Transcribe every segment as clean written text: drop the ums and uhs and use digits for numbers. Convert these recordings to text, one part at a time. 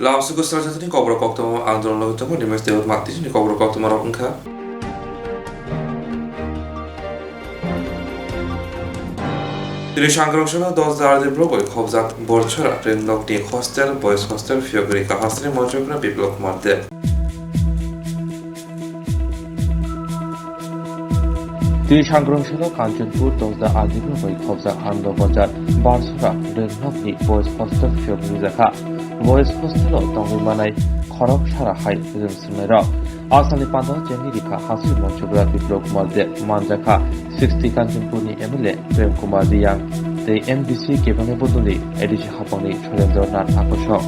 Laos selara jatini kobro koktoma আন্দোলন হইতমো নিমেশ দেবত মাতিস নি kobro koktoma রকংখা তিনি সাংগ্রংশনা 10 দিব্রগই খবজাত বরছরা ট্রেনলক নি হস্টেল বয়েস হস্টেল ফিয়গরিকা হাসনি মঞ্চকরা বিপ্লব কুমার দে তিনি সাংগ্রংশনা কাঞ্চনপুর 10 দিব্রগই খবজাত আন্দ বজার বারছরা ট্রেনলক নি বয়েস হস্টেল ফিয়গরিকা বয়েস হস্টেল তংমানাই খরক সারা হাই রেমসনাইর आसामनि पान्दा जेंनि रिखा हासि मन्चुग्रा बिप्लव कुमार दे मानजाखा 60 कांचनपुरनि एमएलए प्रेम कुमार दियां दे एमडीसी केबने बदलि एडिसि हापांनि सुरेन्द्र नाथ आकर्षक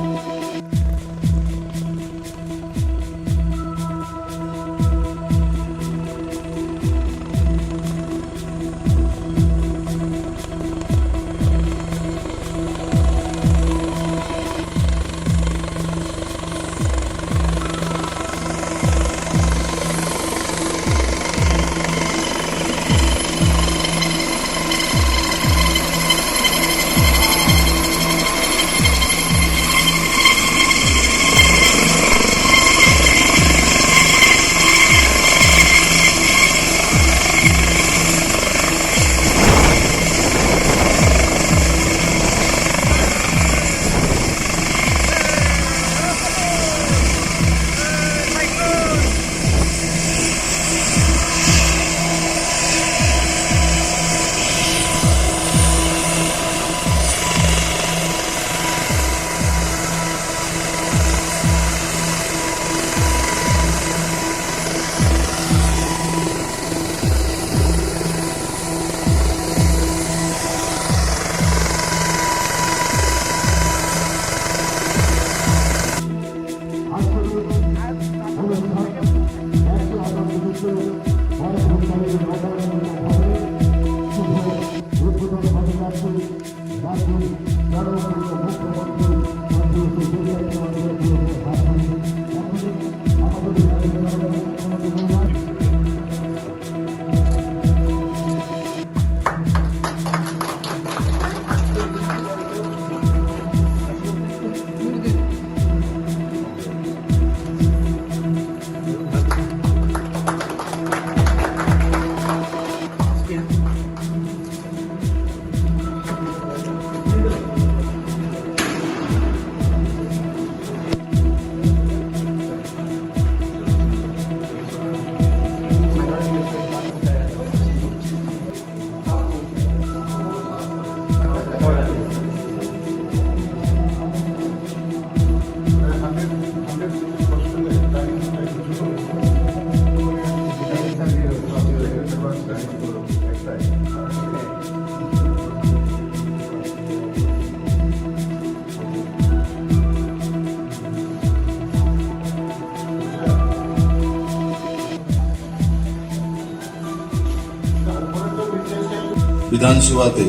বিধানসভাতে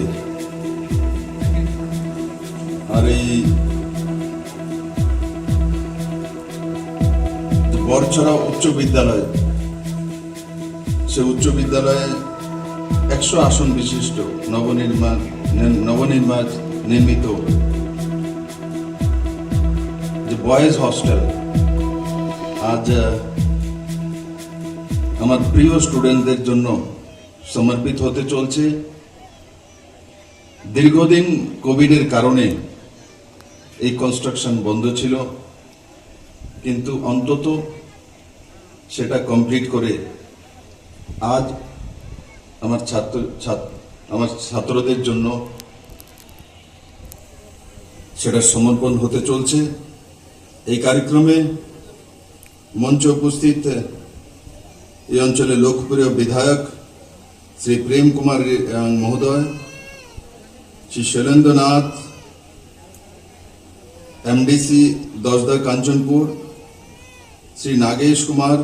আর এই বরছড়া উচ্চ বিদ্যালয় সে উচ্চ বিদ্যালয়ে 100 আসন বিশিষ্ট নবনির্মিত যে বয়েজ হস্টেল আজ আমার প্রিয় স্টুডেন্টদের জন্য সমর্পিত হতে চলছে। দীর্ঘদিন কোভিডের কারণে এই কনস্ট্রাকশন বন্ধ ছিল, কিন্তু অন্তত সেটা কমপ্লিট করে আজ আমার ছাত্রদের জন্য সেটা সমর্পণ হতে চলছে। এই কার্যক্রমে মঞ্চে উপস্থিত এই অঞ্চলের লোকপ্রিয় বিধায়ক শ্রী প্রেম কুমার মহোদয়, Shri Shailendra Nath MDC 10 Kanchanpur, Shri Nagesh Kumar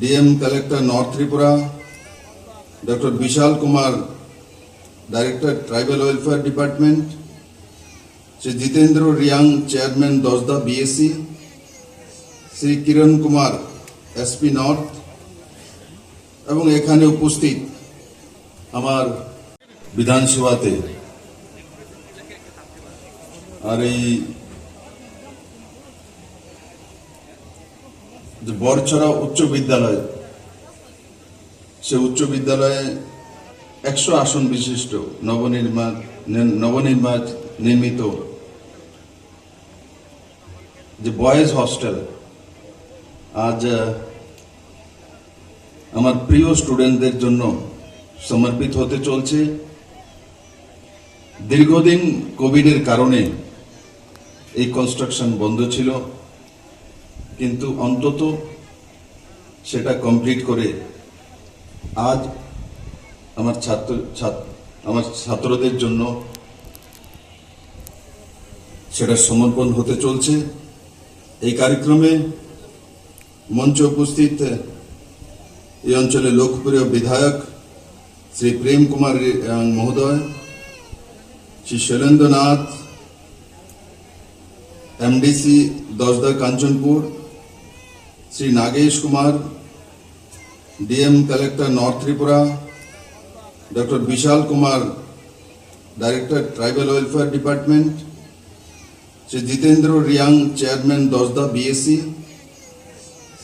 DM collector north Tripura, doctor Vishal Kumar director tribal welfare department, Shri Jitendra Reang chairman 10 BSC, Shri Kiran Kumar SP north এবং এখানে উপস্থিত আমার বিধানসভাতে আর এই যে বরছড়া উচ্চ বিদ্যালয়, সে উচ্চ বিদ্যালয়ে 100 আসন বিশিষ্ট নবনির্মিত যে বয়েজ হস্টেল আজ আমার প্রিয় স্টুডেন্টদের জন্য সমর্পিত হতে চলছে। দীর্ঘদিন কোভিডের কারণে এই কনস্ট্রাকশন বন্ধ ছিল, কিন্তু অন্তত সেটা কমপ্লিট করে আজ আমার ছাত্রদের জন্য সেটা সমর্পণ হতে চলছে। এই কার্যক্রমে মঞ্চে উপস্থিত এই অঞ্চলের লোকপ্রিয় বিধায়ক শ্রী প্রেম কুমার মহোদয়, শ্রী শৈলেন্দ্রনাথ এমডিসি দশদা Kanchanpur, Shri Nagesh Kumar DM collector north Tripura, doctor Vishal Kumar director tribal welfare department, Shri Jitendra Reang chairman দশদা BSC,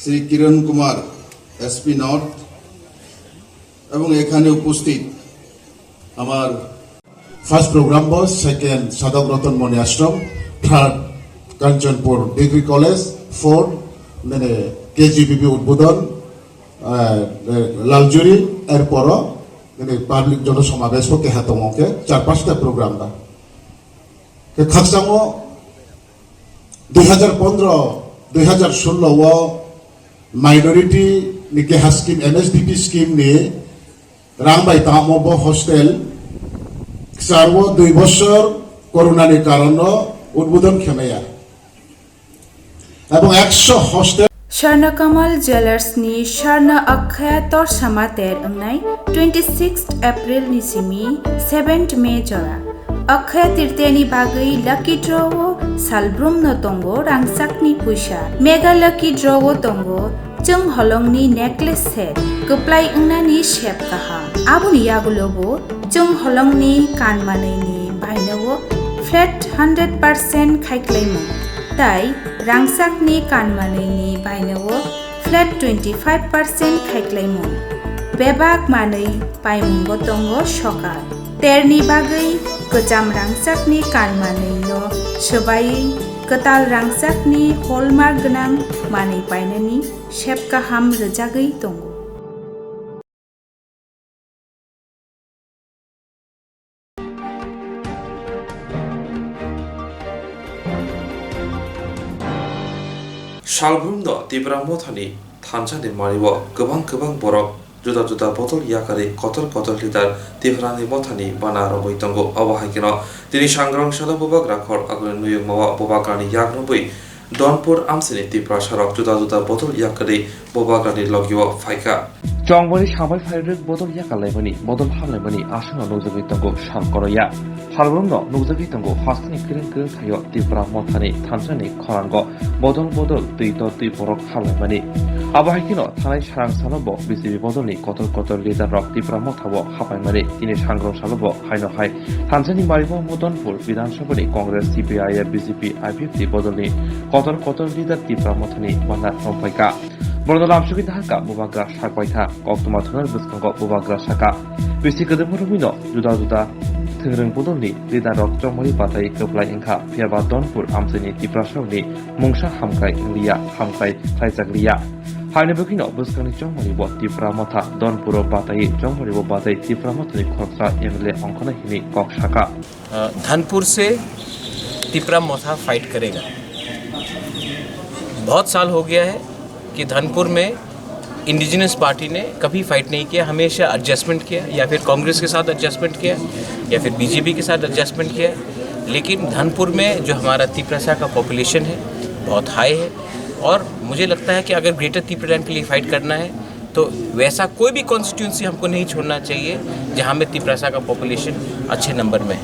Shri Kiran Kumar SP north এবং এখানে উপস্থিত আমার First program was second Sadhak Ratan Moni Ashram, third Kanchanpur Degree College, fourth মানে KGBB উদ্বোধন লালজুরি এরপর মানে পাবলিক জনসমাবেশ হোকে হাতমকে 4-5টা প্রোগ্রাম দা খাকসামো 2015-2016 ও মাইনরিটি নিকে স্কিম MSDP স্কিম নি রাংবাই তামব হোস্টেল সার্ব 2 বছর করোনার কারণে উদ্বোধন খেমেয়া এবং 100 hostel Sharnakamal Jewelers ni Sharna Akhaya Tor Samater angnai 26th April ni simi 7th May jora Akhaya tirteni bagai lucky draw salbrum no tongo rangsakni puisa mega lucky draw tongo chung holongni necklace set kuplai angnani shape kaham abuni yagulobo chung holongni kanmanai ni bainawo flat 100% khaiklaimo তাই রাংসাকনি কানমানৈনি বাইনাও flat 25% খাইক্লাইমন বেবাক মাनै পাইমুঙ্গ তঙ্গ সকাল তেরনি বাগै गोजाम रांसाकनि कानमानैनो सोबायै कताल रांसाकनि हलमार्क गोनां मानै बायनायनि shape गाहाम रोजागै दङ। Shalbumdo Tibra Mothani Tanjani Mariwo Gabang Borok Juda Botol Yakari Kotor Litar Tibrani Mothani Bana Roboitongo Awahakino Tini Shangrong Shada Bobak Rakor Aglen Nuyu Mawa Bobakrani Yagnubui Donpur Amsini Tibra Sharok Juda Botol Yakari Bobakrani Logio Faika Jongmoni Shamai Fairuk Botol Yakalaimani Botol Hamlemani Ashana Nuzagitango Shamkoroya Halbumno Nuzagitango Hasni Kirin Kayo Tibra Mothani Tanjani Korango Botol Tuito Tiborok Hamlemani Abahikino Tanai Sharang Salobo BCB Botolni Kotor Leader Rock Tibra Mothabo Hapaimani Tini Shangrong Salobo Haino Hai Tanjani Maribo Modonpur Vidan Sabani Congress CPI BCP IPFT Botolni Kotor Leader Tibra Mothani Bana Rompaika Bordolam Shubita Haka Bubagra Shakwaita Oktomatonal Buskango Bubagra Shaka Bisi Kadamurumino Juda Tirang Budoni Leader Rock Jomori Batai Kublai Inka Piaba Donpur Amsini Tibra Shawni Mungsha Hamkai India Hamkai Kaizaglia Hainebukino Buskani Jomori Bot Tibra Motha Donpuro Batai Jomori Batai Tibra Motani Kontra MLA Onkona Hini Kok Shaka Dhanpur से तिपरा मोथा fight करेगा। बहुत साल हो गया है कि धनपुर में indigenous party ने कभी फाइट नहीं किया, हमेशा एडजस्टमेंट किया, या फिर कांग्रेस के साथ एडजस्टमेंट किया या फिर बीजेपी के साथ एडजस्टमेंट किया। लेकिन धनपुर में जो हमारा तिपरासा का पॉपुलेशन है बहुत हाई है और मुझे लगता है कि अगर ग्रेटर तिपरान के लिए फाइट करना है तो वैसा कोई भी कॉन्स्टिट्यूंसी हमको नहीं छोड़ना चाहिए जहाँ में तिपरासा का पॉपुलेशन अच्छे नंबर में है।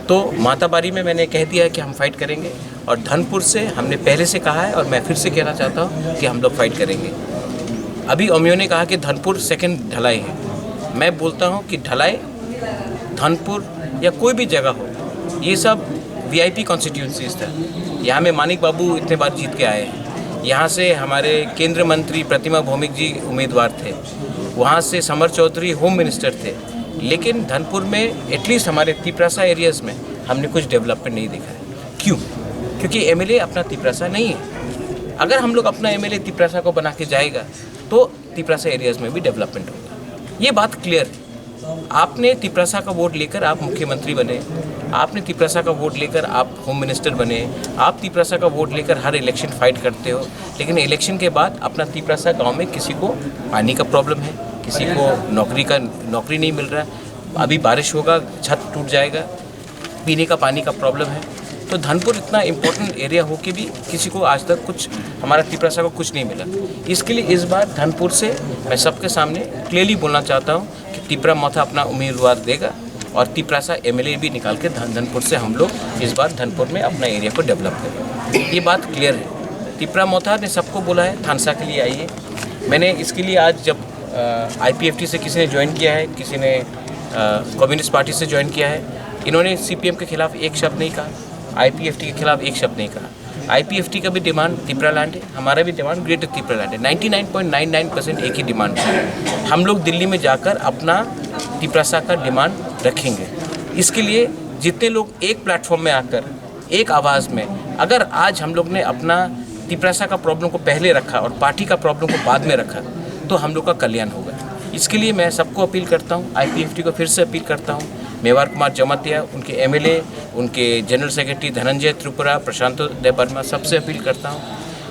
तो माताबारी में मैंने कह दिया है कि हम फाइट करेंगे और धनपुर से हमने पहले से कहा है और मैं फिर से कहना चाहता हूँ कि हम लोग फाइट करेंगे। अभी ओमियो ने कहा कि धनपुर सेकंड ढलाई है, मैं बोलता हूँ कि ढलाई धनपुर या कोई भी जगह हो, ये सब VIP कॉन्स्टिट्यूंसीज था। यहाँ में मानिक बाबू इतने बार जीत के आए हैं, यहाँ से हमारे केंद्रीय मंत्री प्रतिमा भौमिक जी उम्मीदवार थे, वहाँ से समर चौधरी होम मिनिस्टर थे, लेकिन धनपुर में एटलीस्ट हमारे तिपरासा एरियाज़ में हमने कुछ डेवलपमेंट नहीं देखा है। क्यों? क्योंकि एमएलए अपना तिपरासा नहीं है। अगर हम लोग अपना एमएलए तिपरासा को बना के जाएगा तो तिपरासा एरियाज़ में भी डेवलपमेंट होगा। ये बात क्लियर है। आपने तिपरासा का वोट लेकर आप मुख्यमंत्री बने, आपने तिपरासा का वोट लेकर आप होम मिनिस्टर बने, आप तिपरासा का वोट लेकर हर इलेक्शन फाइट करते हो, लेकिन इलेक्शन के बाद अपना तिपरासा गांव में किसी को पानी का प्रॉब्लम है, किसी को नौकरी नहीं मिल रहा है, अभी बारिश होगा छत टूट जाएगा, पीने का पानी का प्रॉब्लम है। तो धनपुर इतना इम्पोर्टेंट एरिया हो के भी किसी को आज तक कुछ, हमारा तिपरासा को कुछ नहीं मिला। इसके लिए इस बार धनपुर से मैं सबके सामने क्लियरली बोलना चाहता हूँ कि तिपरा मोथा अपना उम्मीदवार देगा और तिपरासा एमएलए भी निकाल के धनपुर से हम लोग इस बार धनपुर में अपना एरिया को डेवलप करें। ये बात क्लियर है। तिपरा मोथा ने सबको बोला है थानसा के लिए आइए। मैंने इसके लिए आज जब IPFT से किसी ने ज्वाइन किया है, किसी ने कम्युनिस्ट पार्टी से ज्वाइन किया है, इन्होंने CPM के खिलाफ एक शब्द नहीं कहा, IPFT के खिलाफ एक शब्द नहीं कहा। IPFT का भी डिमांड तिपरा लैंड है, हमारा भी डिमांड ग्रेटर तिपरा लैंड है। 99.99% एक ही डिमांड है। हम लोग दिल्ली में जाकर अपना तिपरासा का डिमांड रखेंगे। इसके लिए जितने लोग एक प्लेटफॉर्म में आकर एक आवाज़ में, अगर आज हम लोग ने अपना तिपरासा का प्रॉब्लम को पहले रखा और पार्टी का प्रॉब्लम को बाद में रखा तो हम लोग का कल्याण होगा। इसके लिए मैं सबको अपील करता हूँ, IPFT को फिर से अपील करता हूँ, मेवार कुमार जमातिया, उनके MLA, उनके जनरल सेक्रेटरी धनंजय त्रिपुरा, प्रशांत दे वर्मा, सबसे अपील करता हूँ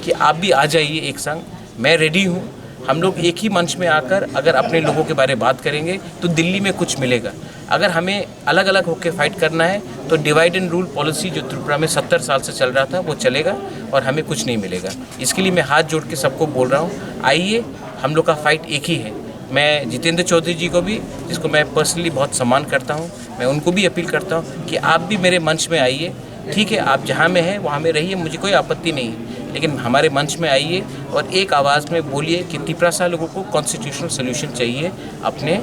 कि आप भी आ जाइए एक संग। मैं रेडी हूँ। हम लोग एक ही मंच में आकर अगर अपने लोगों के बारे में बात करेंगे तो दिल्ली में कुछ मिलेगा। अगर हमें अलग अलग होकर फाइट करना है तो डिवाइड एंड रूल पॉलिसी जो त्रिपुरा में 70 साल से चल रहा था वो चलेगा और हमें कुछ नहीं मिलेगा। इसके लिए मैं हाथ जोड़ के सबको बोल रहा हूँ, आइए, हम लोग का फाइट एक ही है। मैं जितेंद्र चौधरी जी को भी, जिसको मैं पर्सनली बहुत सम्मान करता हूँ, मैं उनको भी अपील करता हूँ कि आप भी मेरे मंच में आइए। ठीक है, आप जहाँ में हैं वहाँ में रहिए, मुझे कोई आपत्ति नहीं है, लेकिन हमारे मंच में आइए और एक आवाज़ में बोलिए कि तिपरासा लोगों को कॉन्स्टिट्यूशनल सोल्यूशन चाहिए अपने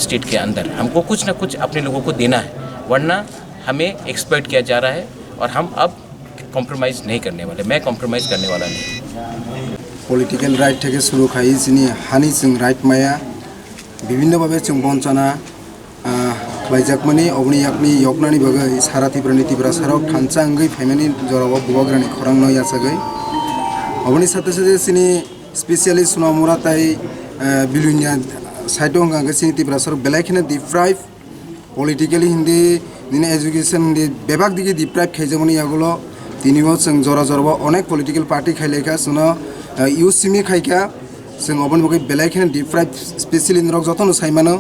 स्टेट के अंदर। हमको कुछ ना कुछ अपने लोगों को देना है, वरना हमें एक्सप्लॉइट किया जा रहा है और हम अब कॉम्प्रोमाइज़ नहीं करने वाले। मैं कॉम्प्रोमाइज़ करने वाला नहीं। पलिटिकल राइट থেকে শুরু খাই যিনি हानि जों राइट माया विभिन्नভাবে जों बंचना खालायजाकमानि अबनि याकनि यकनानि बागै सारा तिब्रानि तिब्रा साराव थानसा अंगै फाइमानि जराव बुवाग्रानि खरां न यासागै अबनि साथे साथे सिनि स्पेशली सुनामुरा ताई बिलुनिया साइटों गांगे सिनि तिब्रा साराव बेलायखिने डिप्राइव पलिटिकली हिंदी दिने एजुकेशन हिंदी बेबाक दिगे डिप्राइव खाइजामनि यागुलो दिनिव जों जरा जराव अनेक पलिटिकल पार्टी खाइलायखा सुनो इउसिमी खाइका जों अबन बगै बेलायखिने डिप्राइव स्पेशली नरक जतन साइमानो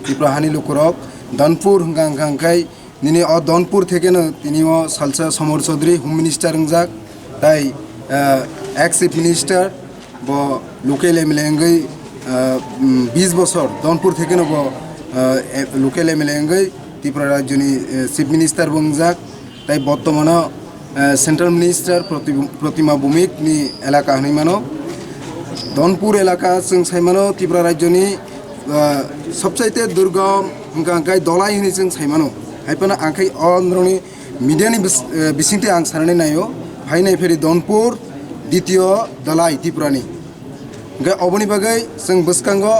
तिब्रा हानि लुकुरक धनपुर गांखांखाय दिनै अ धनपुर थेकेनो दिनिव सालसा समर चौधरी होम मिनिस्टर रंजाक ताई एक्स चिफ मिनिस्टर ब लोकेल एमएलए अंगै 20 बছর धनपुर थेकेनो ब लोकेल एमएलए अंगै त्रिपुरा राज्यनि चिफ मिनिस्टर बंजाक ताई बर्तमानो सेंट्रल मिनिस्टर प्रतिमा भौमिकनि एलाका हनैमानो धनपुर एलाका जों साइमानो त्रिपुरा राज्यनि सबसाइते दुर्गम गांखाय दलाई हनै जों साइमानो हाइपाना आंखाय अनरनि मीडियानि बिसिंथि आं सारनाय नायो फाइनाय फेरि धनपुर द्वितीय दलाई त्रिपुरानि गे अबनि बागै जों बसकांगो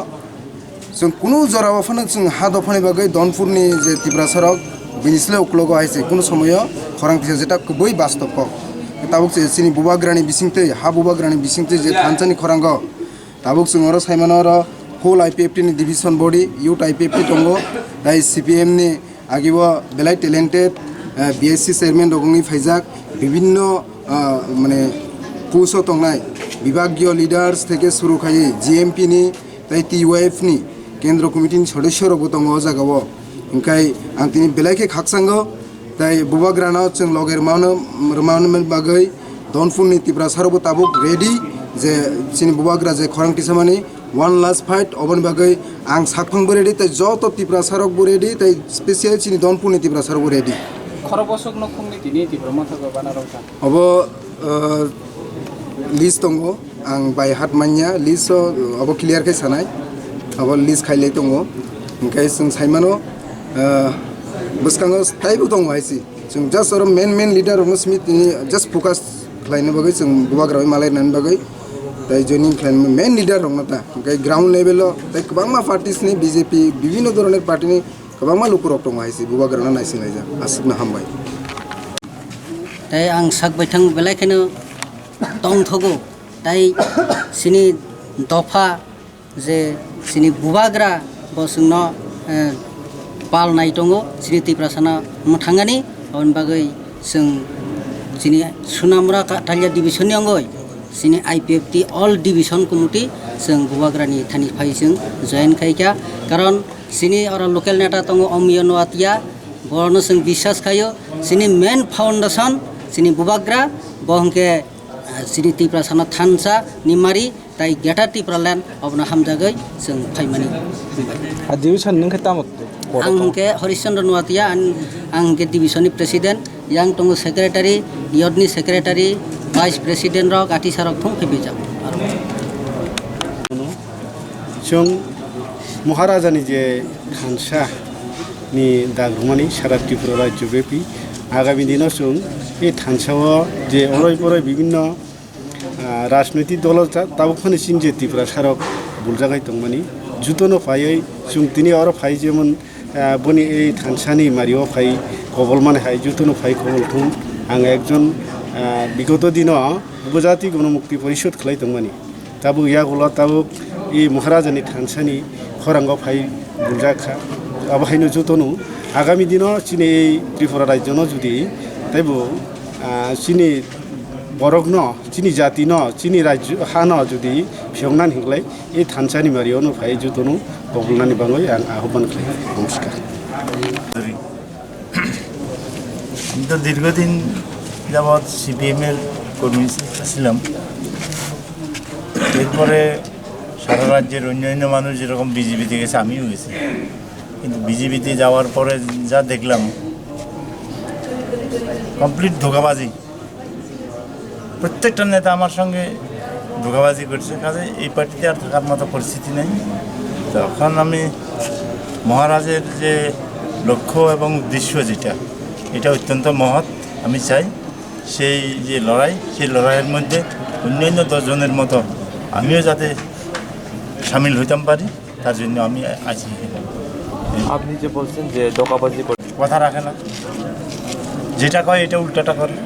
जों कुनु जरावाफानो जों हा दफानि बागै धनपुरनि जे त्रिपुरा सरक बिनिसले उक्लगो आइसे कुनु समय खरां थिया जेटा बै बास्तव ताबुक सिनि बुबाग्रानि बिसिंथि हा बुबाग्रानि बिसिंथि जे थानसानि खरांगो ताबुक जों अर साइमानो अर होल IPFT नि डिविजन बॉडी यूथ IPFT दंगो दाइ CPM नि आगिबो बेलाय टेलेंटेड BSC चेयरमैन दगंनि फाइजाक विभिन्न माने पुसो तंगनाय विभागीय लीडर्स थेके शुरू खायै GMP नि दाइ TUF नि केंद्र कमिटिनि सदस्य रबो दंगो जागावो ओंखाय आं तिनि बेलायखे खाकसांगो दाइ बुबाग्रानाव जों लगेर रमानमेन्ट बागै धनपुरनि तिब्रा सारबो ताबुक रेडी जे सिनि बुबाग्रा जे खरां तिसामानि वन लास्ट फाइट अबन बागै आं साकफांबो रेडी ताइ जत तिब्रा सारकबो रेडी ताइ स्पेशल सिनि धनपुरनि तिब्रा सारबो रेडी खरबसक नखुंनि दिनि तिब्रा माथाखौ बानारौथा अब लिस्ट दंगो आं बाय हात मान्या लिस्ट अब क्लियर खाय सानाय अब लिस्ट खायले दंगो ओंखाय जों साइमानो बसकांगो ताइबो दं आइसि जों जस्ट आरो main leader of Smith just focus खालायनो बागै जों बुबाग्राबै मालायनानै बागै ताई जयनिं खालायनो मेन लिडार रं नाता ओमफ्राय ग्राउन्ड लेभेलाव ताई गोबांमा पार्टिसनि बिजेपि বিভিন্ন ধরনের पार्टिनि गोबांमा लुकुरक दं हायसि बुबाग्राना नायसिंलायजा आसिबना हामबाय ताई आं सागबायथां बेलायखायनो दंथगौ ताई सिनि दफा जे सिनि बुबाग्रा बसुंनो पालनाय दङ सिनि तिप्रासाना थांगानि अन बागै जों सिनि सुनामरा काटालिया डिभिजननि अंगय सिनि आईपीएफटी अल डिभिजन कमिटी जों बुबाग्रानि थानि फाइ जों जयन खायका कारण सिनि और लोकल नेता दङ अमिय नवातिया बरनो जों বিশ্বাস खायो सिनि मेन फाउन्डेशन सिनि बुबाग्रा बहंके सिनि तिप्रासाना थानसा निमारि ताई गेटा तिप्रालेण्ड अबना हामजागै जों फाइमानि डिभिजन नोंखौ तामत आंके हरिश्चंद्र नुवातिया आंके डिभिजननि president yang tunggu secretary yodni secretary vice president rok ati sarok thong phebejak जों महाराजानि जे थानसा नि दागुमानि सारा त्रिपुरा राज्य ब्यापी आगामी दिनाव जों बे थानसायाव जे अराय विभिन्न राजनैतिक दल ताबुखानि सिन जे त्रिपुरा सारक बुलजागाय दंमानि जुतनो फायै जों दिनै आरो फाय जेमन बनि এই थानसानि मारियाव फाय खबलमान हाय जुतनो फाय खबलथुं आं एकजन বিগত দিন উপজাতি গণমুক্তি পরিষদ খালাই দंमानि ताबु यागला ताबु এই महाराजानि थानसानि खरांगाव फाय बुलजाखा आबाहायनो जुतनो आगामी दिनाव चिनि এই त्रिपुरा राज्यनो जुदि ताइबो चिनि बरकन चिनि जातिन चिनि राज्य हान जुदि फियंनान हिंलाय এই थानसानि मारियावनो फाय जुतनो गबलनानि बाङै आं आह्वान खालामो नमस्कार আমি তো দীর্ঘদিন যাবৎ সিপিএমের কর্মী ছিলাম এরপরে সারা রাজ্যের অন্যান্য মানুষ যেরকম বিজেপিতে গেছে আমিও গেছি কিন্তু বিজেপিতে যাওয়ার পরে যা দেখলাম কমপ্লিট ধোঁকাবাজি প্রত্যেকটা নেতা আমার সঙ্গে ধোঁকাবাজি করছে কাজে এই পার্টিতে আর থাকার মতো পরিস্থিতি নেই তখন আমি মহারাজের যে লক্ষ্য এবং উদ্দেশ্য যেটা এটা অত্যন্ত মহৎ আমি চাই সেই যে লড়াই সেই লড়াইয়ের মধ্যে অন্যান্য 10 জনের মতো আমিও যাতে সামিল হইতাম পারি তার জন্য আমি আছি আপনি যে বলছেন যে ধোঁকাবাজি কথা রাখে না যেটা কয় এটা উল্টাটা করে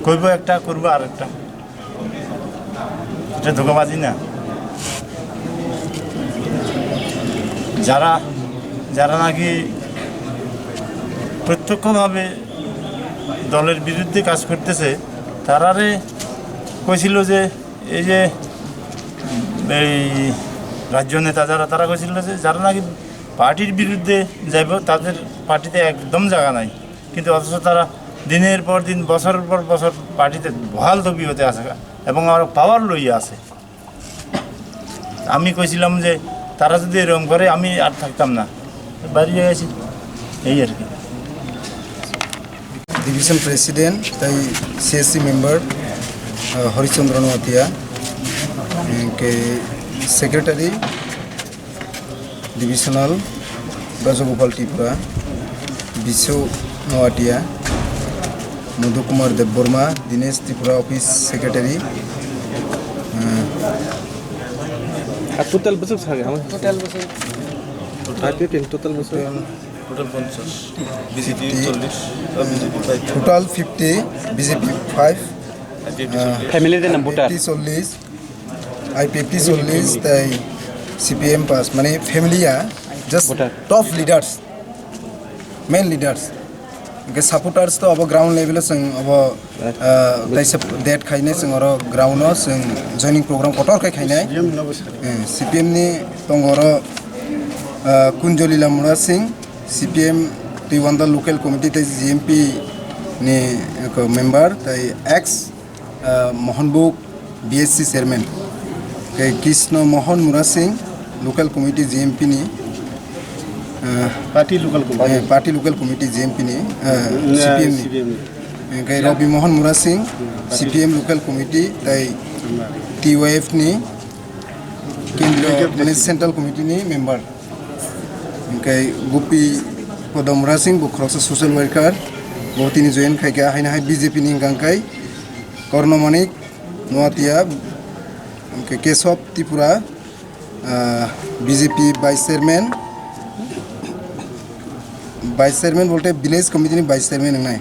কইব একটা করব আরেকটা এটা ধোঁকাবাজি না যারা যারা নাকি প্রত্যক্ষভাবে দলের বিরুদ্ধে কাজ করতেছে তারারে কইছিল যে এই যে এই রাজ্য নেতা যারা তারা কইছিল যে যারা নাকি পার্টির বিরুদ্ধে যাইব তাদের পার্টিতে একদম জায়গা নাই কিন্তু অথচ তারা দিনের পর দিন বছরের পর বছর পার্টিতে বহাল তবিয়তে আছে এবং আর পাওয়ার লইয়া আছে আমি কইছিলাম যে তারা যদি এরকম করে আমি আর থাকতাম না বাড়ি গেছি এই আর কি डिवीजन प्रेसिडेंट ताई सीएससी मेंबर हरिचंद्र नवातिया के secretary divisional Rajgopal Tripura Bishu Noatia Madhu Kumar Debbarma Dinesh Tripura office secretary total बसक सागे हम टोटल बसक आईपीएफ टोटल बसक टोटल 50 बीजेपी 40 और बीजेपी 5 टोटल 50 बीजेपी 5 फैमिली दे नंबर 40 आईपीएफ 40 ताई सीपीएम पास माने फैमिलिया just top leaders main leaders के सपोर्टर्स तो अब ग्राउंड लेवल जों अब ताइसे डेट खाइने जों आरो ग्राउंडआव जों जॉइनिंग प्रोग्राम कटर खाइनाय सीपीएम नि दंगर कुंजली लामुरा सिंह सीपीएम तिवांदा लोकल कमिटी ताई जीएमपी नि मेंबर ताई एक्स मोहनबुक बीएससी चेयरमैन के कृष्ण मोहन मुरा सिंह लोकल कमिटी जीएमपी नि पार्टी लोकल कमिटी जीएमपी नि सीपीएम नि के रवि मोहन मुरा सिंह सीपीएम लोकल कमिटी ताई टीवाईएफ नि केंद्रीय माने सेंट्रल कमिटी नि मेंबर के गोपी पदमरा सिंह बुख्रक्स सोशल वर्कर बहुतिनि जयन खायगा हायना हाय बीजेपी नि गांखाय कर्णमणिक Noatia Keshav Tripura BJP vice chairman बोलते विलेज कमिटी वाइस चेयरमैन नंगनाय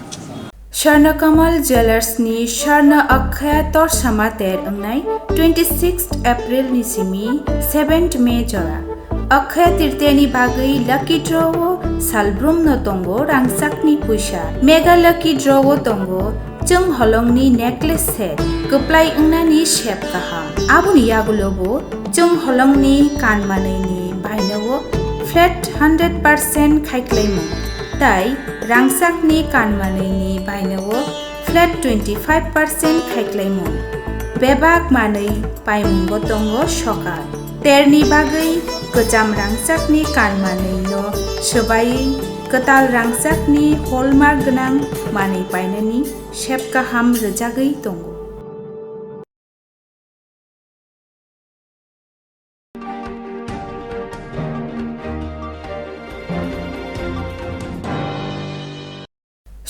स्वर्णकमल ज्वेलर्सनि स्वर्ण अक्षय तोरसामा तेर अंगनाय 26 एप्रिल निसिमी 7 मे जरा अक्षय तीर्थेनि बागै लकी ड्र'वो सालब्रुम न तंगो रांसाकनि पुइसा मेगा लकी ड्र'वो तंगो जों हलंगनि नेकलेस सेट गप्लाय अंगनानि शेप गाहाम आबुनि यागुलोबो जों हलंगनि कानमानैनि बायनोबो फ्लेट 100% खायख्लायमो ताई रांसाकनि कानमानैनि बायनोबो फ्लेट 25% खायख्लायमो बेबाक मानै पायमुंगो तंगो सकाल तेरनि बागै गोजाम रांसाकनि कानमानैनो सोबायै गोताल रांसाकनि हलमार्क गोनां मानै बायनायनि शेप गाहाम रोजागै दङ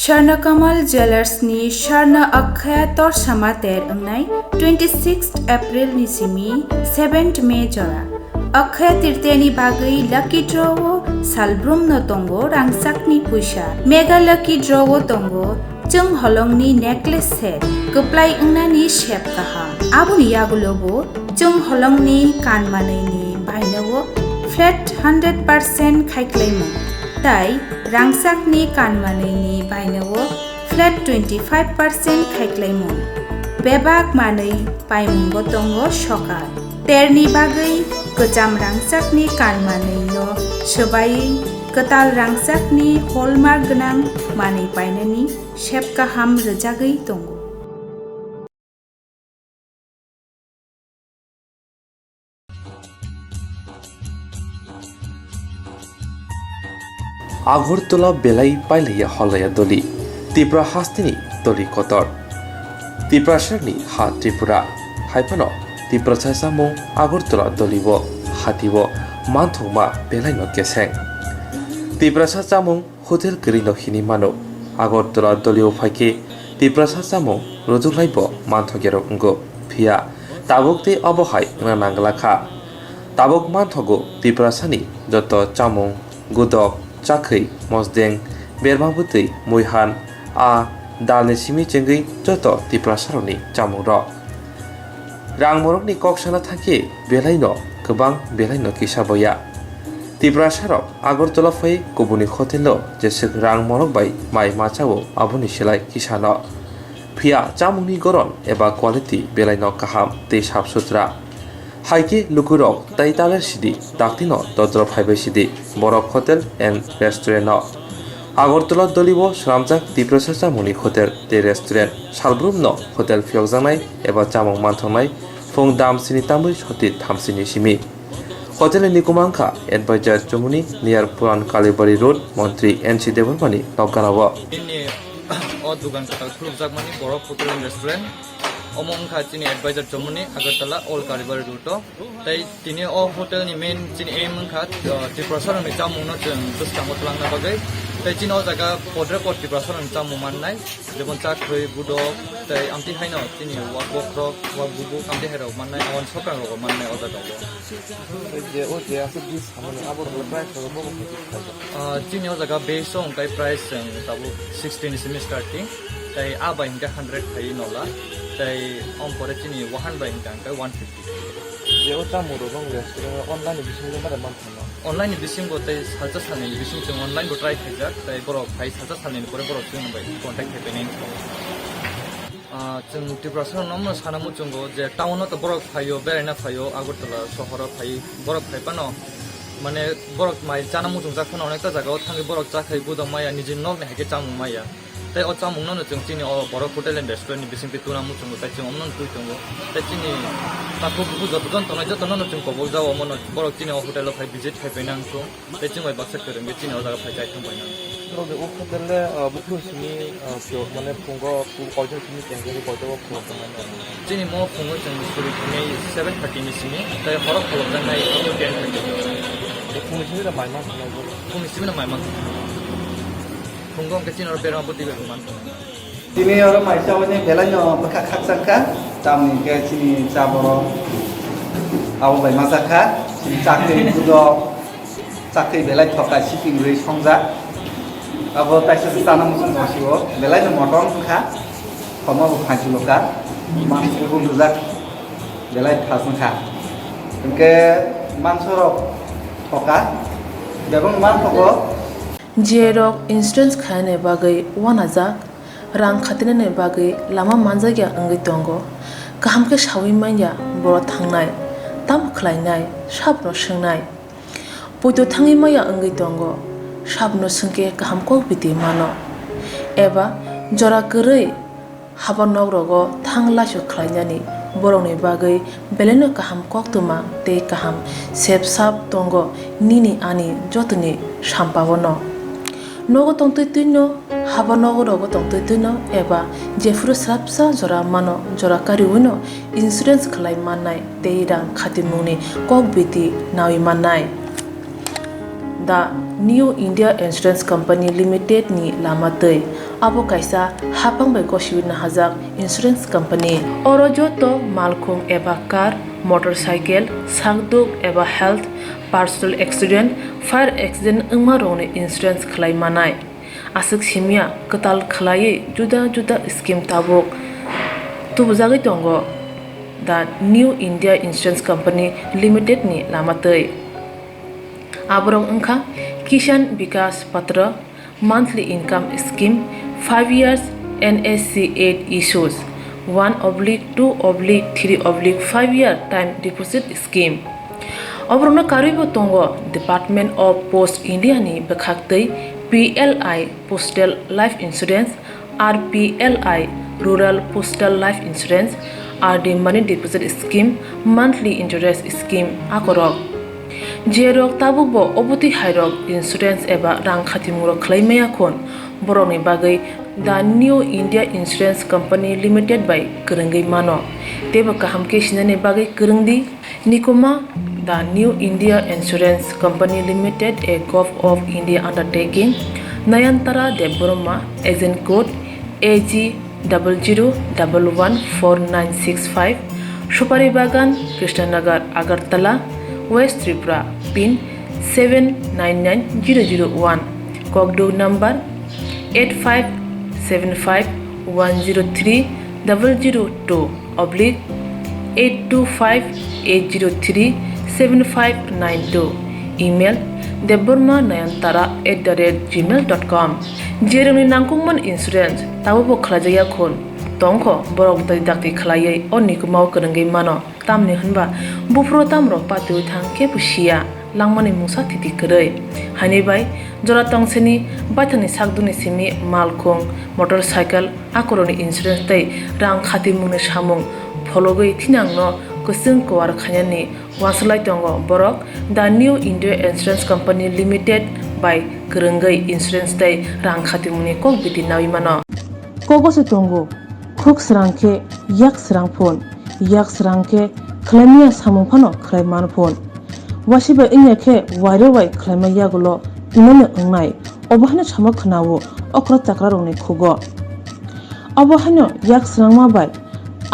स्वर्णकमल ज्वेलर्सनि स्वर्ण अक्षय तोरसामा तेर अंगनाय 26 एप्रिल निसिमी 7 मे जरा अक्षय तीर्थेनि बागै लकी ड्र'वो सालब्रुम न तंगो रांसाकनि पुइसा मेगा लकी ड्र'वो तंगो जों हलंगनि नेकलेस सेट गप्लाय अंगनानि शेप गाहाम आबुनि यागुलोबो जों हलंगनि कानमानैनि बायनोबो फ्लेट 100% खायख्लायमो ताई रांसाकनि कानमानैनि बायनोबो फ्लेट 25% खायख्लायमो बेबाक मानै पायमुंगो तंगो सकाल तेरनि बागै गोजाम रांसाकनि कानमानैनो सोबायै गोताल रांसाकनि हलमार्क गोनां मानै बायनायनि शेप गाहाम रोजागै दङ আগরতলা বেলাই পাইলাইয়া হলাইয়া দলি ত্রিপুরা হাস্তিনি দলি কতর ত্রিপুরা সেরনি হা ত্রিপুরা হাইফানো ত্রিপুরা সাইসামু আগরতলা দলিব হাতিব মানথংমা বেলাইনো কেসেং ত্রিপুরা সাচামুং হোটেল গরিনো হিনি মানো আগরতলা দলীয় ফাইকে ত্রিপুরা সাচামুং রজুলাইব মানথগের অঙ্গ ফিয়া তাবুকতে অবহাই নাঙ্গলাখা তাবুক মানথগো ত্রিপুরা সানি যত চামুং গুদক চাখै মজদেং बेरमाबुतै मुइहान आ दालनि सिमि चेंगै जत त्रिपुरा सारनि चामुर रांमरकनि कक्साना थांखि बेलायनो गोबां बेलायनो किसाबया त्रिपुरा सारक आगरतला फै गुबुननि हटेल जेसे रांमरक बाय माइ माचावो आबुनि सिलाय किसानो फिया चामुंनि गरन एबा क्वालिटी बेलायनो काहाम दै साफ सुथरा हाइके लुकुरक ताइतालेर सिदि दाक्तिनो दद्र फाइबाय सिदि Baraf hotel and restaurant Agartala দলিব সামজাক ত্রিপুরা চামুनि হোটেল তে रेस्टुरेंट सालब्रुम न होटेल फियकजानाय एबा चामुं मानथंनाय फुं दामसिनि तामै सति थामसिनि सिमि होटेल निकुमांखा एडभाइजर चमुनि नियर पुरान कालीबाड़ी रोड मंत्री एनसी देवरमानि नगानाव ओ दुकान का खुलजाक मानि बरफ होटेल एंड रेस्टुरेंट ओमंखा चिनि एडभाइजर चमुनि আগরতলা অল कालीबाड़ी रोड ताई तिनि ओ होटेल नि मेन चिनि एमंखा त्रिपुरा सारनि चामुंनो जों दस्तांगो लांना बागै ताई चिनो जागा पद्रे पट त्रिपुरा सारनि चामुं माननाय जेबन चाखै बुदक ताई आमति हाइनो चिनि वाक बख्र वाक बुबु आमति हेराव माननाय अन सकां रग माननाय ओ जागा जे ओ जे आसे दिस सामने आबर प्राइस रग चिनि ओ जागा बेस सं ताई प्राइस जों ताबु 16 सिम स्टार्टिं ताई आबा हिंगा 100 थाइ नला ताई अम परे चिनि 100 बाय हिंगा 150 जे ओ चामुं रग रेस्टुरेंट अनलाइन बिसिंग मारे मानथानो अनलाइन बिसिंग गो ताई साजा साननि बिसिंग जों अनलाइन गो ट्राइ खाइजाक ताई बरफ फाइ साजा साननि परे बरफ जों बाय कन्टेक्ट खाइबेनि जों त्रिपुरा सारनाव सानामु जोंगो जे टाउनाव तो बरफ फाइयो बेरायना फाइयो आगरतला सहराव फाइ बरफ फाइपानो माने बरफ माइ जानामु जों जाखोना अनेकता जागायाव थाङै बरफ जाखै गुदं माया निजे नगने हाइके चामुं माया ताई ओ चामुंनो जों चिनि ओ बरफ होटेल एंड रेस्टुरेंट बिसिंग पे तुनामु जोंगो ताई जों अमन तुइतंगो ताई चिनि ताको बुबु जतजन तनाय जतननो जों कबल जाव मन बरफ चिनि ओ होटेल फाइ भिजिट खाइबेनांगो ताई जों बाय बाक्सा करंगे चिनि ओ जागा phi जायथांबायना 그런데 오 호텔에 목표심이 만에 본거 어제 심이 땡겨서 거기서 그랬잖아요. 진이 뭐 본거 좀 소리 중에 7:30 미심이 내 허락 걸었잖아. 이거 괜찮은데. 공심이라 많이 많잖아요. 공심이나 많이 많. 공공 같은 거 배랑 버티고 많잖아. Sini orang macam ni belanya bekat sangka, jam ni ke sini cabur, awak bayi masa kat, cakri juga, cakri belai thokai shipping rate songza, awak tak sesuatu musim masih belanya motor sangka, kamu bukan cilokan, masih pun juga belai thas sangka, ke mansorok thokai, jabung man thoko. Jerok insurance khane bagai 1000 rang khatinane bagai lama manjagya angai tongo kaham ke shawi manya boro thangnai tam khlainai sabno swngnai poito thangi maya angai tongo sabno sungke kaham ko biti mano eba jora korei habanok rogo thanglasho khlainani borongni bagai beleno kaham koktuma te kaham sepsap tongo nini ani jotoni sampabono nogo tongtoi tuino haba nogo rogo tongtoi tuino eba jefuru srapsa jora mano jora kariwino insurance khlai mannai teirang khatimuni kokbiti nawi mannai the New India Insurance Company Limited ni lamatei abo kaisa hapang bai koshiwina hajak insurance company oro joto malkhung eba car motorcycle sakduk eba health personal accident fire accident ungma rone insurance khlai manai asuk simia katal khlai juda juda scheme tabok tubujagai tongo the New India Insurance Company Limited ni lamatei abrong ungkha Kishan Vikas Patra monthly income scheme 5 years NSC 8 issues 1/2/3/5 year time deposit scheme Obrona karibo tongo Department of Post India ni bekhaktei PLI Postal Life Insurance RPLI Rural Postal Life Insurance RD Money Deposit Scheme Monthly Interest Scheme akorok Jerok tabubo obuti hairok insurance eba rang khatimuro khlaimaya khon boroni bagai the New India Insurance Company Limited by Kurungai mano teba kaham ke sinane bagai kurungdi nikoma the New India Insurance Company Limited a Gulf of India undertaking Nayantara Deborma agent code AG 00114965 Shupari Bagan Krishnanagar Agartala West Tripura pin 799001 Kogdo number 8575102825-825-803-7592 email debormanayantara@gmail.com jeroni nangkungman insurance tabo khlajaya khon tongkho borok dai dakti khlaiei onni kumau kurungai mano tamni hanba bufro tamro patu thang ke pusia langmani musa thiti korei hani bai jora tongseni bathani sakduni simi malkhong motorcycle akoroni insurance tai rang khati mungni samung phologoi thinangno kusung kwar khanyani waslai tongo borok the New India Insurance Company Limited by kurungai insurance tai rang khati mungni kok biti nawi mano kogosu tongo khuk srangke yak srang phone yak srangke khlamiya samung phano khlaiman phone wasiba inyakhe wairo wai khlamaya gulo inane ungnai obahana sama khnawo okra chakra rongni khugo obahano yak srangma bai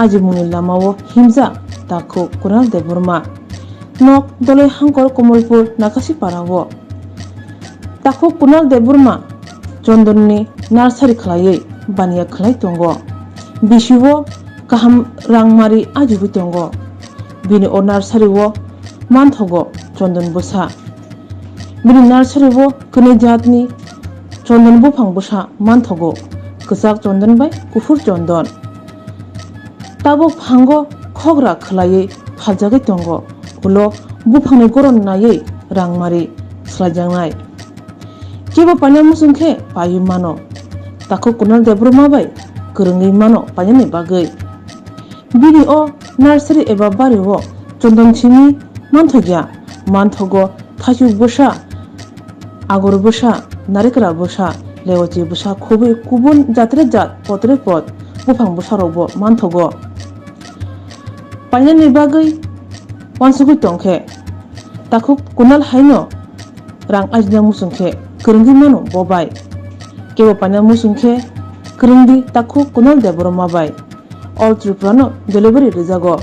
ajimuni lamawo himja takho kunal deburma nok dole hangkor komolpur nakasi parawo takho kunal deburma chondonni nursery khlaiei baniya khlai tongo bisiwo kaham rangmari ajibu tongo bini o nursery wo manthogo chondon busa bini nursery wo kene jatni chondon bufang busa manthogo ksak chondon bai kufur chondon tabo phango khogra khlaiei phaljage tongo ulo bufangni goron naiei rangmari slajangnai kebo panya musungkhe payu mano takho kunal debruma bai kurungai mano panyani bagai bini o nursery eba bari wo chondon chimi manthogya manthogo thasu busa agor busa narikra busa leoji busa khobe kubun jatre jat potre pot bufang busa robo manthogo panyani bagai wansugui tongkhe takho kunal haino rang ajna musungkhe kurungai mano bobai kebo panya musungkhe kringdi takhu kunal deboro mabai all Tripurano delivery rijago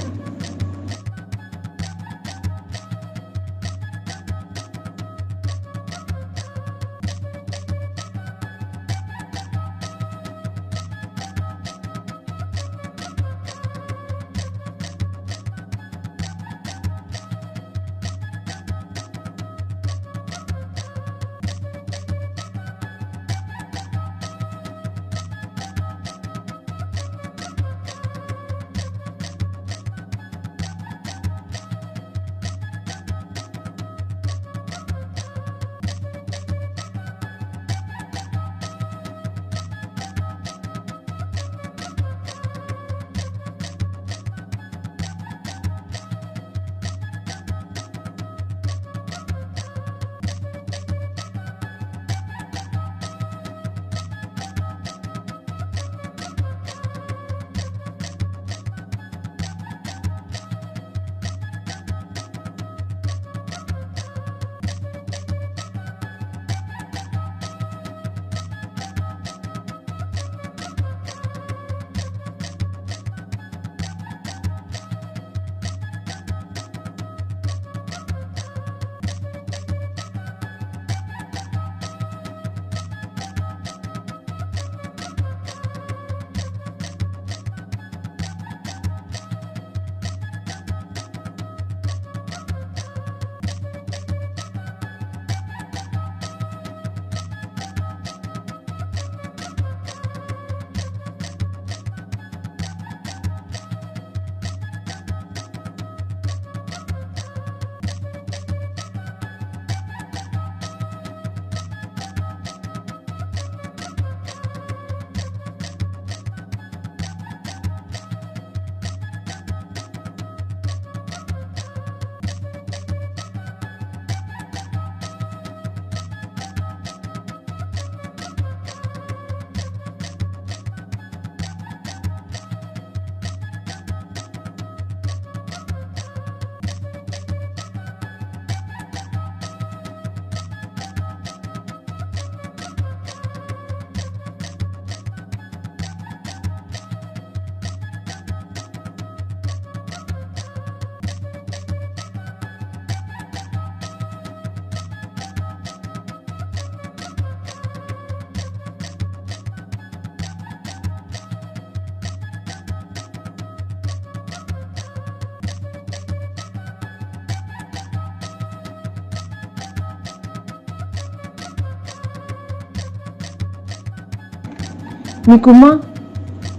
Mikuma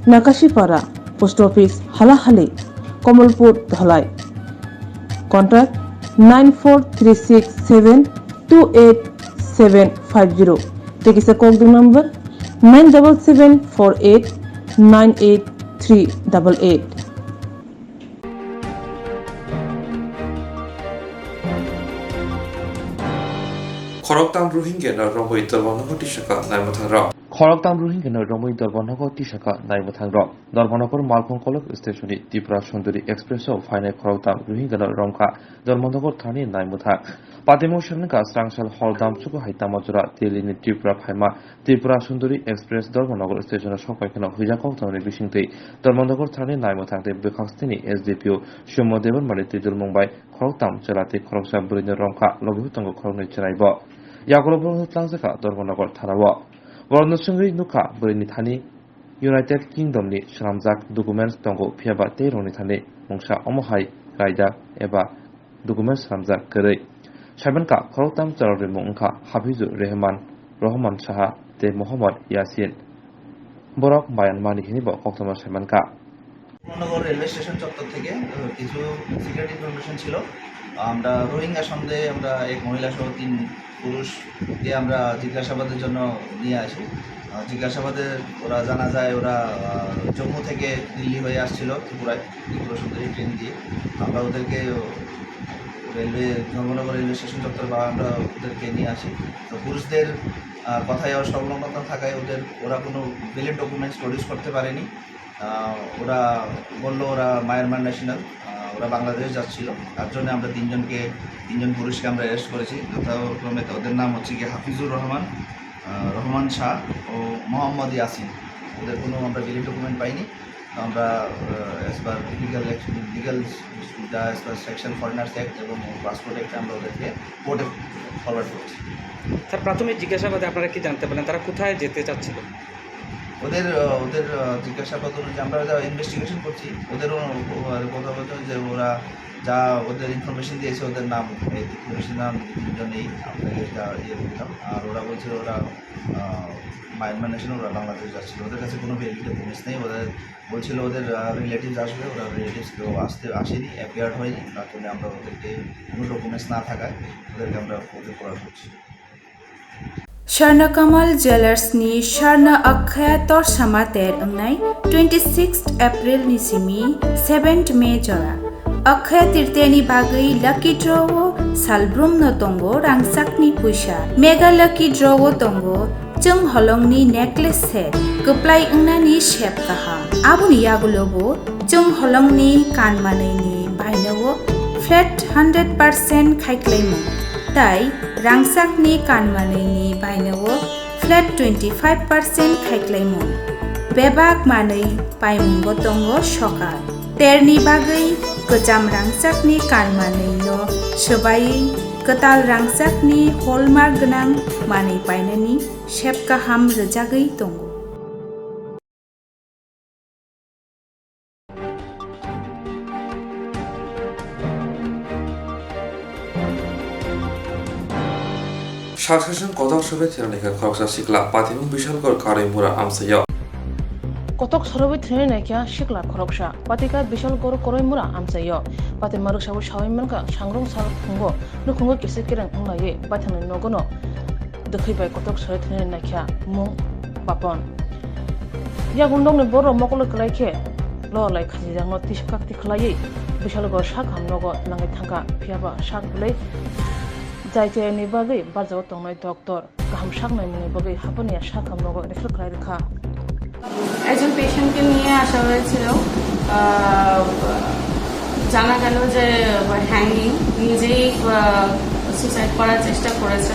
Nakashipara Post Office Halahali Komalpur Dhalai Contact 9436728750 Take a call number 97748983888 খড়গদাম Rohingya রংবই দরবনগর টিশাকা নাইমথাংরা খড়গদাম Rohingya রংবই দরবনগর টিশাকা নাইমথাংরা দরবনগর মালকংকলক স্টেশনে ত্রিপুরা সুন্দরী এক্সপ্রেসও ফাইনাল খড়গদাম রোহিঙ্গা রংকা দরবনগর থানি নাইমথা পাতিমোশনকা স্রাংসাল হলদাম সুকু হাইতামজরা তেলিনি ত্রিপুরা ফাইমা ত্রিপুরা সুন্দরী এক্সপ্রেস দরবনগর স্টেশনের সংখ্যাখান হুইজাকক থানি বিশিংতৈ দরবনগর থানি নাইমথাংতে বেখাস্তিনি এসডিপিও সৌম্যদেবন মারি তিজুল মুম্বাই খড়গদাম জেলাতে খড়গসা বুরিনি রংকা লঘুতঙ্গ খড়গনি চেনাইব ইয়াগলবরং ত্লাংজাকা দরবনগর থানাও বরণসংগৈ নুখা বুরিনি থানি ইউনাইটেড কিংडमनि स्रामजाक डकुमेन्ट्स दंगो फियाबा तेरंनि थाने मुंसा अमहाय रायदा एबा डकुमेन्ट्स स्रामजाक गरै साइबानका खरगदाम जरारि मुंखा हाफिजु रहमान साहा ते मोहम्मद यासिन बरक मायानमानि हिनिबो कक्तमा साइबानका নগর রেলওয়ে স্টেশন চত্বর থেকে কিছু সিক্রেট ইনফরমেশন ছিল আমরা রোহিঙ্গা সন্দেহে আমরা এক মহিলা সহ 3 পুরুষকে আমরা জিজ্ঞাসাবাদের জন্য নিয়ে আসি জিজ্ঞাসাবাদে ওরা জানা যায় ওরা জম্মু থেকে দিল্লি হয়ে আসছিল ত্রিপুরা সুন্দরী ট্রেন দিয়ে আমরা ওদেরকে রেলওয়ে ধর্মনগর রেলওয়ে স্টেশন চত্বর বা আমরা ওদেরকে নিয়ে আসি তো পুরুষদের কথায় সংলগ্নতা থাকায় ওরা কোনো ভ্যালিড ডকুমেন্টস প্রডিউস করতে পারেনি ওরা বললো ওরা মায়ানমার ন্যাশনাল ওরা বাংলাদেশ যাচ্ছিল তার জন্য আমরা তিনজন পুরুষকে আমরা অ্যারেস্ট করেছি যথাক্রমে ওদের নাম হচ্ছে কি হাফিজুর রহমান শাহ ও মোহাম্মদ ইয়াসিন ওদের কোনো আমরা ভ্যালিড ডকুমেন্ট পাইনি। আমরা অ্যাজ পার লিগাল যা as per section foreigners act এবং পাসপোর্ট অ্যাক্টে আমরা ওদেরকে কোর্টে ফরওয়ার্ড করছি। স্যার প্রাথমিক জিজ্ঞাসাবাদে আপনারা কি জানতে পারলেন তারা কোথায় যেতে চাচ্ছিল? ওদের জিজ্ঞাসাবাদ অনুযায়ী আমরা যা ইনভেস্টিগেশন করছি ওদেরও কথা বলতে যে ওরা যা ওদের ইনফরমেশন দিয়েছে ওদের নাম ইনফরমেশন নাম নেই আপনাকে যা ইয়ে দিলাম। আর ওরা বলছিল ওরা মায়ানমার নেশন ওরা বাংলাদেশ যাচ্ছিলো। ওদের কাছে কোনো ভ্যালিড ডকুমেন্টস নেই। ওদের বলছিল ওদের রিলেটিভস আসবে, ওরা রিলেটিভস কেউ আসেনি, অ্যাপিয়ার্ড হয়নি। তার জন্য আমরা ওদেরকে কোনো ডকুমেন্টস না থাকায় ওদেরকে আমরা ওদের করা করছি। Sharnakamal Jewelers ni Sharna Akkhaya Torsama ter angnai 26th April ni simi 7th May jora Akkhaya tirteni bagai lucky draw salbrum no tongo rangsak ni puisa mega lucky draw tongo chung holong ni necklace set kuplai ungna ni shape kaha abuni yagulobo chung holong ni kanmanai ni bainawo flat 100% khaiklaimo tai rangsak ni kanmanai ni bainawo flat 25% khaiklaimo bebak manai paimungbo tongo shokal terni bagai kejam rangsak ni kanmanai no sebai ketal rangsak ni hallmark genang manai painani shape kaham rejagai tongo শাসন কতক সবে থিরানিকা খরকসা শিকলা পাতিমুং বিশালগড় কারাইমুরা আমসাইয়া কতক সরবে থ্রেনে নাইকিয়া শিকলা খরকসা পাতিকা বিশাল গড় করাইমুরা আমসাইয়া পাতি মারুক সাবু সাওয়াইমানকা সাংরং সাল খুঙ্গো নুখুঙ্গো কিসে কিরাং হুंलाये बाथानो नगनो दखैबाय कतक सरे थ्रेने नाइकिया मुं बापन या गुंडंनि बर मकल कलाइखे ललाय खाजिजांनो तिसकाक्ति खलायै बिशाल गड़ साक हामनगो नांगै थांगा फियाबा साक बुलै जायनि बागै बारजाव तंनाय डक्टर गाहाम साकनाय मुनि बागै हापनिया साक हामनगो रेफार खालाय रेखा একজন পেশেন্টকে নিয়ে আসা হয়েছিল জানা গেল যে হ্যাঙ্গিং নিজেই সুসাইড করার চেষ্টা করেছে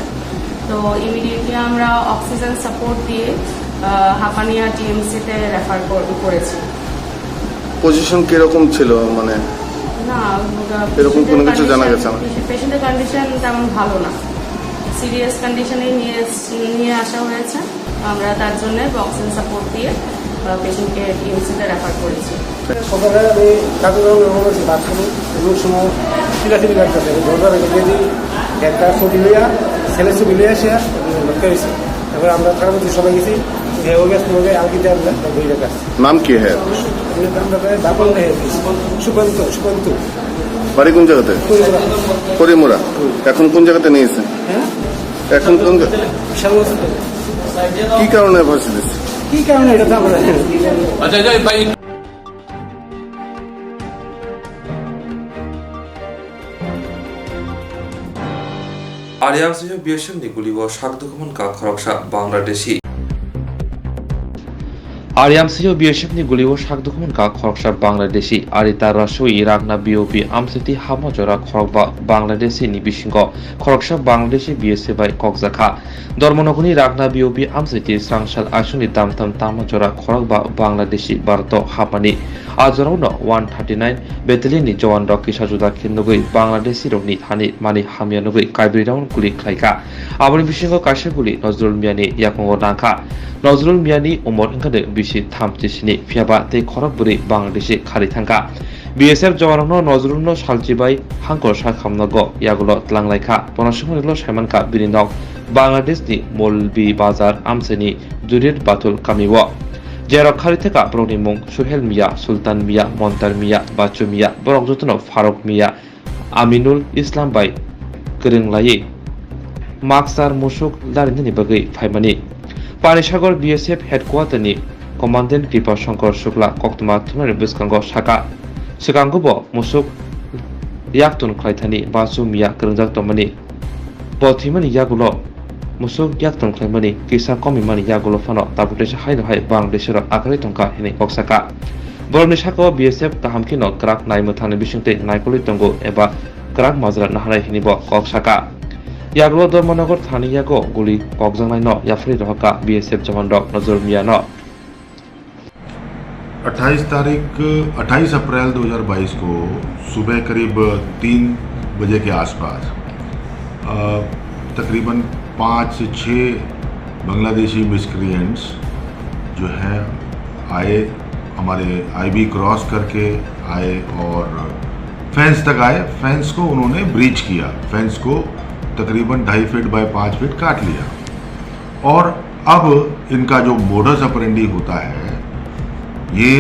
তো ইমিডিয়েটলি আমরা অক্সিজেন সাপোর্ট দিয়ে হাপানিয়া টিএমসিতে রেফার করেছি পজিশন কিরকম ছিল মানে না এরকম কোনো কিছু জানা গেছে না পেশেন্টের কন্ডিশন তেমন ভালো না সিরিয়াস কন্ডিশনে নিয়ে আসা হয়েছে আমরা তার জন্য অক্সিজেন সাপোর্ট দিয়ে পেশেন্টকে টিএমসিতে রেফার করেছি সকালে আমি কাকুর বাথরুমে এমন সময় চিলাচিলি কাটতেছে ঘরটা রেখে একটা ছবি লইয়া ছেলে ছবি লইয়া সে লক্ষ্য হয়েছে তারপরে আমরা খারাপ সবাই গেছি নাম কি হ্যাঁ সুকান্ত বাড়ি কোন জায়গাতে পরিমুরা এখন কোন জায়গাতে নিয়েছে এখন কোন কি কারণে ফাঁসি দিচ্ছে কি কারণে এটা তো আমরা আরিয়ামসিও বিয়েশন নিগুলিব শাকদুকমন কা খরকসা বাংলাদেশি आरियामसियो बीएसएफनि गुलिओ शाकदुखमनका खरकसा बांग्लादेशी आरिता रासुई रागना बीओपी आमसेति हामजरा खरकबा बांग्लादेशी नि बिसिंग खरकसा बांग्लादेशी बीएसएफ बाय ककजाखा धर्मनगरनि रागना बीओपी आमसेति सांसाल आसुनि दामथाम तामजरा खरकबा बांग्लादेशी भारत हापानि आजरावनो 139 बेटालियननि जवान रक किसाजुदा खिन्नगै बांग्लादेशी रकनि हानि मानि हामियानगै काइब्रिराउन गुलि खायखा आबनि बिसिंग कासे गुलि नजरुल मियानि याकंगो नाखा नजरुल मियानि उमर इंखादे बिसि थामथिसिनि फियाबा ते खरक बुरि बांग्लादेशी खारि थांखा बीएसएफ जवाननो नजरुलनो सालजिबाय हांको साखामनगो यागुलो तलांलायखा पनसुमनिलो सायमानका बिरिनक बांग्लादेशनि मौलवी बाजार आमसेनि दुरिद बातुल कामिवो जेराव खारि थाखा बरनि मुं सुहेल मिया सुल्तान मिया मन्तार मिया बाचु मिया बरक जतनो फारुक मिया आमिनुल इस्लाम बाय गोरोंलायै माक्सार मुसुक दारिनि बागै फायमानि पानिसागर बीएसएफ हेडक्वार्टारनि कमान्डेन्ट कृपा शंकर शुक्ला कक्तमा थुनारि बिस्कांगो साका सिगांगोबो मुसुक याक्तुन ख्लायथानि बासु मिया गोरोंजाक तमनि बथिमनि यागुलो मुसुक याक्तुन ख्लायमनि किसा कमिमानि यागुलो फानो ताबुतेसा हायनो हाय बांग्लादेशर आखारि टंका हिनि कक्साका बरनि साकाव बीएसएफ काहामखिनो क्राक नायमथानि बिसिंते नायकलि तंगो एबा क्राक माजरा नाहानाय हिनिबो कक्साका यागुलो धर्मनगर थानि यागो गुलि ककजांनायनो याफरि रहका बीएसएफ जवान रक नजर मियानो 28 अप्रैल 2022 को सुबह करीब 3 बजे के आसपास तकरीबन 5 से 6 बांग्लादेशी मिस्क्रिएंट्स जो हैं आए, हमारे आईबी क्रॉस करके आए और फेंस तक आए। फेंस को उन्होंने ब्रीच किया, फेंस को तकरीबन 2.5 फीट बाय 5 फीट काट लिया। और अब इनका जो मोडस ऑपरेंडी होता है, ये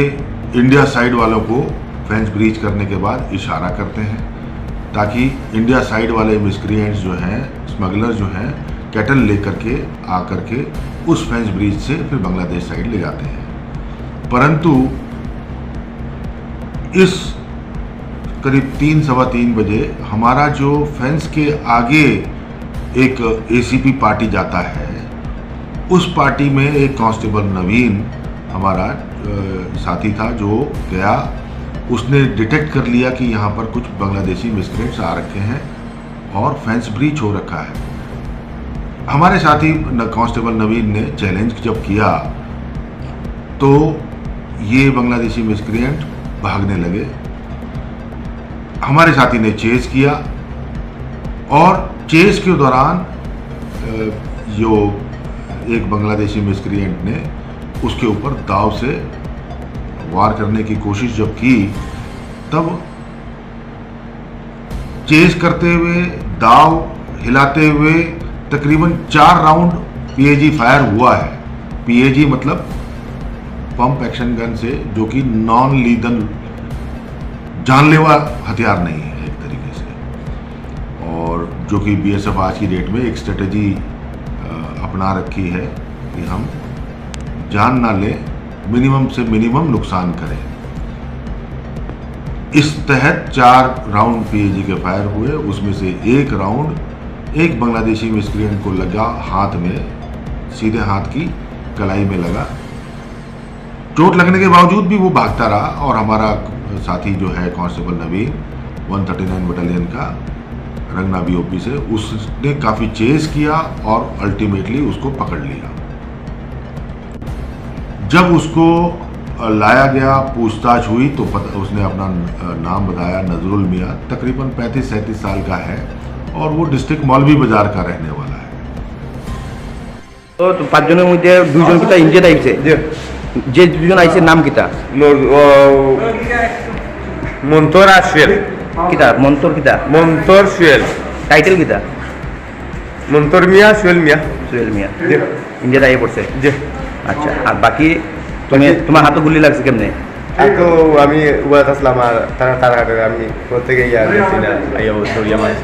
इंडिया साइड वालों को फेंस ब्रीच करने के बाद इशारा करते हैं ताकि इंडिया साइड वाले मिस्क्रिएंट्स जो हैं, स्मगलर जो हैं, कैटल लेकर के आकर के उस फेंस ब्रीच से फिर बांग्लादेश साइड ले जाते हैं। परंतु इस करीब 3 सवा 3 बजे हमारा जो फेंस के आगे एक एसीपी पार्टी जाता है, उस पार्टी में एक कांस्टेबल नवीन हमारा साथी था जो गया। उसने डिटेक्ट कर लिया कि यहाँ पर कुछ बांग्लादेशी मिस्क्रेंट्स आ रखे हैं और फेंस ब्रीच हो रखा है। हमारे साथी कांस्टेबल नवीन ने चैलेंज जब किया तो ये बांग्लादेशी मिस्क्रिएंट भागने लगे। हमारे साथी ने चेज किया और चेज के दौरान जो एक बांग्लादेशी मिस्क्रिएंट ने उसके ऊपर दाव से वार करने की कोशिश जब की, तब चेज करते हुए, दाव हिलाते हुए तकरीबन 4 राउंड पीएजी फायर हुआ है। पीएजी मतलब पंप एक्शन गन से, जो कि नॉन लीदल जानलेवा हथियार नहीं है एक तरीके से, और जो कि बीएसएफ आज की डेट में एक स्ट्रेटेजी अपना रखी है कि हम जान ना ले, मिनिमम से मिनिमम नुकसान करें। इस तहत 4 राउंड पीएजी के फायर हुए, उसमें से 1 राउंड एक बांग्लादेशी मिस्क्रिएंट को लगा हाथ में, सीधे हाथ की कलाई में लगा। चोट लगने के बावजूद भी वो भागता रहा और हमारा साथी जो है कांस्टेबल नवीन 139 बटालियन का रंगना बीओपी से, उसने काफ़ी चेज किया और अल्टीमेटली उसको पकड़ लिया। जब उसको लाया गया, पूछताछ हुई तो उसने अपना नाम बताया, नजरुल मियाँ, तकरीबन 35-37 साल का है और वो डिस्ट्रिक्ट मौलवी बाजार का रहने वाला है। तो 5 জনের মধ্যে 2 জন কিটা ইনজেড আইছে, যে 2 জন আইছে নাম কিটা? মন্তর আর সুয়েল। কিটা মন্তর কিটা? মন্তর সুয়েল। টাইটেল কিটা? মন্তর মিয়া, সুয়েল মিয়া। সুয়েল মিয়া ইনজেড আইয়ে পড়ছে। জি। আচ্ছা, আর বাকি তুমি তোমার হাতে গুলি লাগছে কেমনে? তো আমি উবাত আসলাম আর তারা হাতে আমি প্রত্যেকে ইয়া দেখছি না, আইয়া বলছো ইয়া মাছ।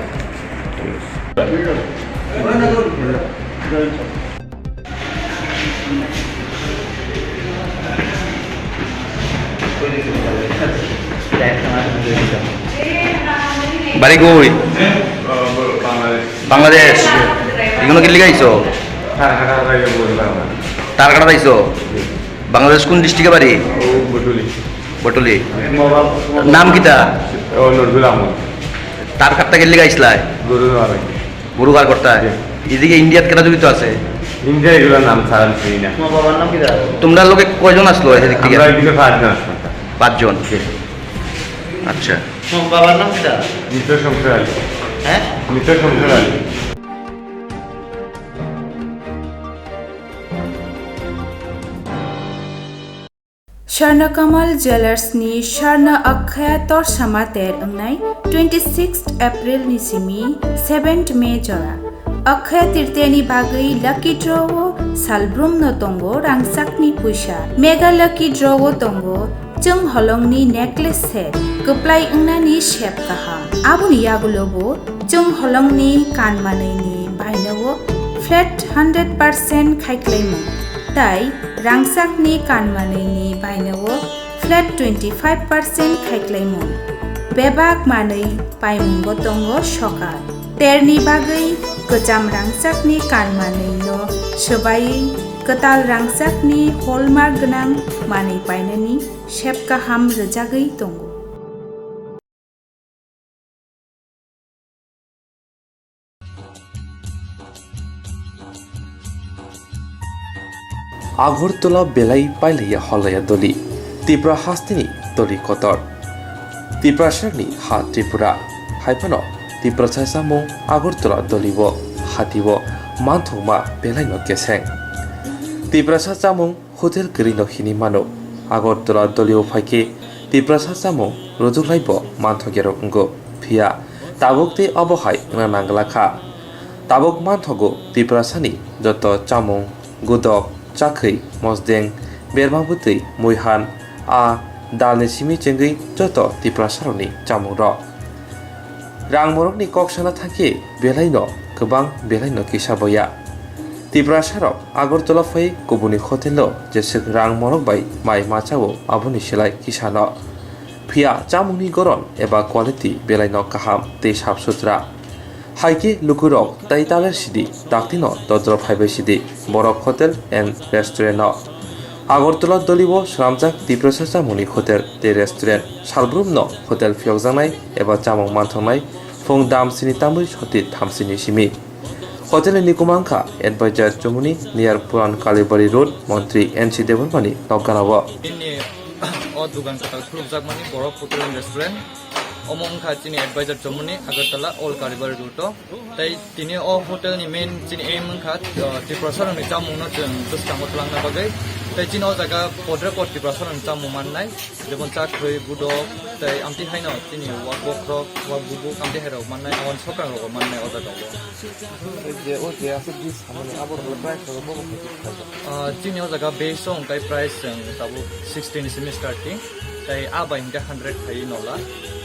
বাড়ি কই? বাংলাদেশ। এগুলো কি লিখাইছো? তারকাটা পাইছো? বাংলাদেশ কোন ডিস্ট্রিক্টে বাড়ি? বটলি। নাম কিটা? তার কাটটা গেলে গাইছিলা? গরু কার করতা? এদিকে ইন্ডিয়াত কেটা জড়িত আছে? ইন্ডিয়া এগুলোর নাম ছাড়া চিনি না। বাবার নাম কিটা? তোমরা লোকে কয়জন আসলো এদিক থেকে? আমরা এদিকে 5 জন আসলো। 5 জন। আচ্ছা। বাবার নাম কিটা? মিত্র শঙ্কর আলী। হ্যাঁ? মিত্র শঙ্কর আলী। स्वर्णकमल ज्वेलर्सनि स्वर्ण अक्षय तोरसामा तेर अंगनाय 26 एप्रिल निसिमी 7 मे जरा अक्षय तीर्थेनि बागै लकी ड्र'ओ सालब्रुम न तंगो रांसाकनि पुइसा मेगा लकी ड्र'ओ तंगो जों हलंगनि नेकलेस सेट गप्लाय अंगनानि शेप गाहाम आबुनि यागुलोबो जों हलंगनि कानमानैनि बायनोबो फ्लेट 100% खायख्लायमोन ताई रांसाकनि कानमानैनि बायनोबो फ्लेट 25% खायख्लायमोन बेबाक मानै बायमोनबो तंगो सकाल तेरनि बागै गोजाम रांसाकनि कानमानैनो सोबायै गोताल रांसाकनि हलमार्क गोनां मानै बायनायनि शेप गाहाम रोजागै दंगो আগরতলা বেলাই পাইলাইয়া হলাইয়া দলি ত্রিপুরা হাস্তিনি তলি কতর ত্রিপুরা সারনি হা ত্রিপুরা হাইফানো ত্রিপুরা সাইসামুং আগরতলা দলিব হাতিব মানথংमा बेलायनो गेसें ত্রিপুরা সাচামুং হোটেল গরিনো হিনি মানো আগরতলা দলীয় ফাইকে ত্রিপুরা সাচামুং রুজুলাইব মানথगेरो अंगो फिया ताबुकते अबहाय नांगलाखा ताबुक मानथगो ত্রিপুরা सानि जत चामुं गुदक चाखै मसदें बेरमाबुतै मुइहान आ दालनि सिमि चेंगै जत ত্রিপুরা सारनि चामुं र रांमरकनि ककसाना थांखि बेलायनो गोबां बेलायनो किसाबया ত্রিপুরা साराव আগরতলা फै गुबुननि हटेलो जेसे रांमरक बाय माइ माचावो आबुनि सिलाय किसानो फिया चामुंनि गरन एबा क्वालिटी बेलायनो काहाम तै साफ सुथरा हाइके लुकुरक तै तालेर सिदि दाक्तिनो दद्र फाइबाय सिदि Barak hotel and restaurant Agartala दलिब स्रामजाक ত্রিপুরা चामुंनि हटेल तै रेस्टुरेन्ट सालब्रुमनो हटेल फियकजानाय एबा चामुं मानथंनाय फुं दाम सिनि तामै सति थामसिनि सिमि हटेल निकुमांखा एडभाइजार जमुनी नियर पुरान कालीबाड़ी रोड मंत्री एनसी देवरमानी नगानाव o dugan kata khulujak mani borok hotel and restaurant omong kha chini advisor jomuni agartala all kalibar ruto tai tini o hotel ni main chini aim kha tripura ni chamung no chung dustang otlang na bagai tai chini o jaga podre kot tripura ni chamung mannai jebon chak khoi budo tai amti haino chini wak bokro wak bubu amti hero mannai awan sokang ro mannai o jaga je o je asuk dis hamani abor price ro bo chini o jaga based on tai price tabu 16 semester tai aba hingga 100 khai nola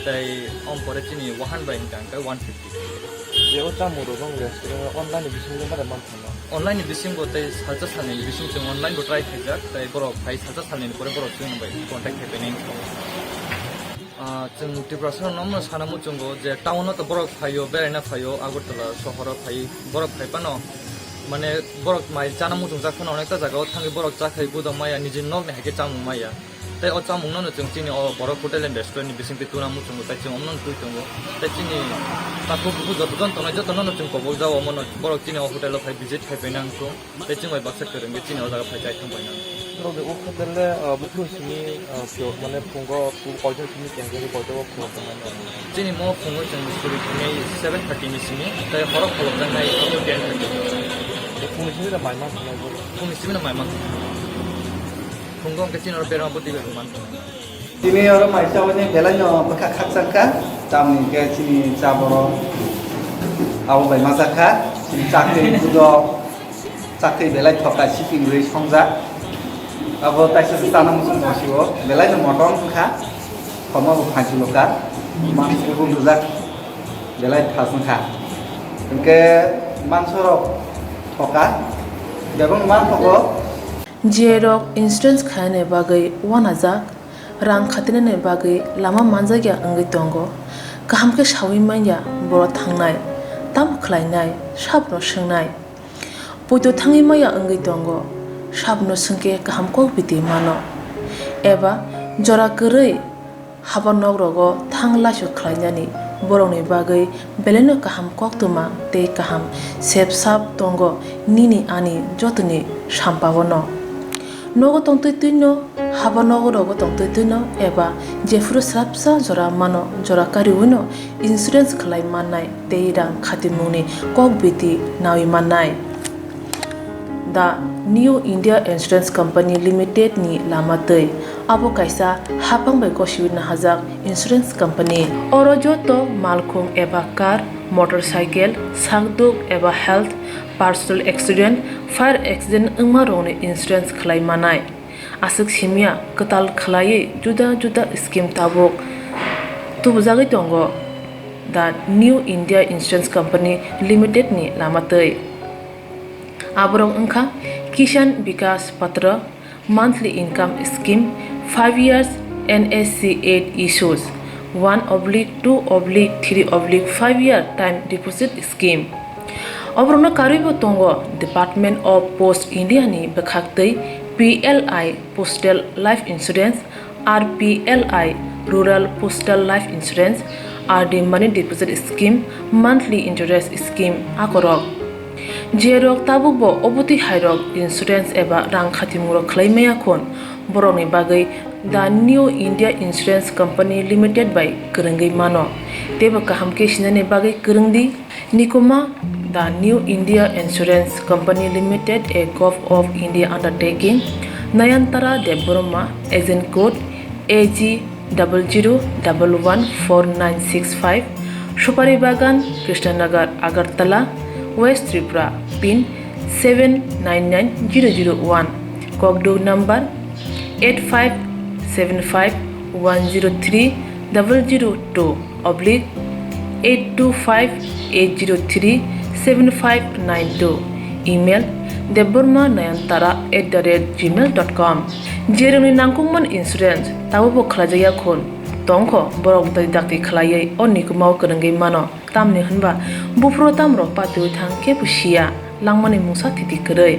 tai om pore chini 1 by hingga 150 je o tamu ro bang restaurant online bising le bare manthana online bising go tai saja sane bising chung online go try khajak tai borok phai saja sane pore borok chung bai contact happening chung Tripura nomno sanamu chungo je town to borok phayo berena phayo agortala sohor phai borok phai pano মানে borok mai chana mu chung jakhono onekta jaga o thangi borok chakhai budo maya niji nok ne hake chamung maya tai o chamung no chung chini o borok hotel and restaurant ni bising pe tuna mu chung tai chung omnon tu chung tai chini ta ko bu joton to na joton no chung ko bol jawo mono borok chini o hotel phai visit hai penang chung tai chung bai baksa kereng ge chini o jaga phai jai thang bai na ro o hotel le bukru sini pyo mane pungo pu order sini tengge ni bodo ko chini mo pungo chung suri ni 7:30 ni sini tai horok holok dan nai to 10:30 Fungsi na mai man fungsi na mai man funggong ke chino pero buti be man Sini orang mai sawo ni belanyo bekak hak sangka tamni ke sini saboro awu bai masaka sini chakri budo chakri belai thoka shipping rei songja abo taisa stana musung bosiwo belai no motong kha khomo phajiloka mansu bunduzak belai thasangka ke mansorok thoka jabang man thoko जेरक instance खाने बागै वानाजाक रां खातिने बागै लामा मानजागिया अंगै दंगो गाहामके सावि माइया बर' थांनाय ताम खलायनाय साबनो सोंनाय बयदो थाङै माइया अंगै दंगो साबनो सोंके गाहामको बिदि मानो एबा जरा गोरै हाबा नगरगो थां लासु खलायनानि बर'नि बागै बेलेनो गाहाम कक्तुमा ते गाहाम सेब साब दंगो निनि आनि जतनि साम्पावनो नगो तंतै तुइनो हाबा नगरगो तंतै तुइनो एबा जेफुरु स्राबसा जरा मानो जरा कारिउनो इन्सुरेन्स खलाय माननाय ते रां खातिमुनि कक बिति नावि माननाय the new India insurance company limited नि लामातै आबो कायसा हापां बाय गसिबिना हाजाक इंश्योरेंस कंपनी अरजो तो मालखुं एबा कार मोटरसाइकेल सागदुक एबा health personal accident fire accident अंगमा रोने इंश्योरेंस खलाय मानाय आसक सिमिया कताल खलायै जुदा जुदा स्कीम ताबक तुबजागै दंगो दा new India insurance company limited नि लामातै आबरं अंखा किसान विकास पत्र monthly income scheme 5 years NSC 8 issues 1/2/3/5 year time deposit scheme अब्रनो कारिबो तंगो डिपार्टमेंट ऑफ पोस्ट इंडिया नि बखाक्तै PLI postal life insurance RPLI rural postal life insurance RD money deposit scheme monthly interest scheme आकरक जेरक ताबुकबो अबति हाइरक इंश्योरेंस एबा रां खातिमुरो खलायमाया खन बर'नि बागै the new India insurance company limited बाय करंगई मानो तेब कहम के सिनने बागै करंगदी निकोमा the new India insurance company limited a gov of India undertaking Nayantara Debbarma agent code AG 00114965 Supari Bagan Krishnanagar Agartala west Tripura pin 799001 कोकडू नंबर 85751002/82580375592 email deborma9antara@gmail.com जेरमनि नांगौमोन इंश्योरेंस ताबो खलाजया खोन तंखो बरक तै दाक्ति खलायै अनिकुमाव करंगै मानो तामनि हनबा बुफ्रो तामरो पातु थांके पुसिया लांमानि मुसा थिति करै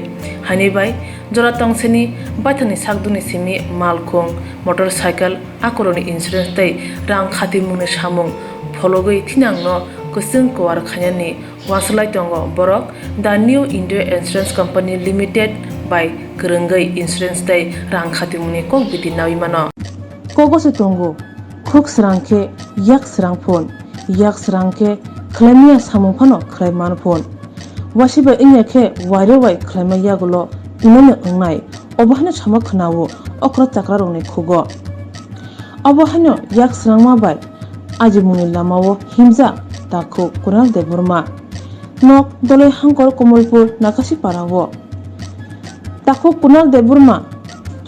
हानि बाय जरा तंसेनि बाथनि सागदुनि सिमि मालखों मोटरसाइकेल आकरनि इंश्योरेंस तै रां खाति मुने सामुं फलगै थिनांनो कसों कोवार खायानि वासलाय तंगो बरक the new India insurance company limited बाय करंगै इंश्योरेंस तै रां खाति मुनि कोक बिदि नावि मानो कोगोसे तंगो खुक स्रांखे याक स्रांखे खलामिया सामुफानो खलायमान फोन वासिबा इन्याखे वाइरवाइ खलायमा यागुलो इमोनो अंनाय अबहानो सामा खनावो अक्र चाक्रा रंनि खुगो अबहानो याक स्रांमा बाय आजिमुनि लामावो हिमजा ताखो कुनाल देबुरमा नक दले हांकर कमलपुर नाकासी पारावो ताखो कुनाल देबुरमा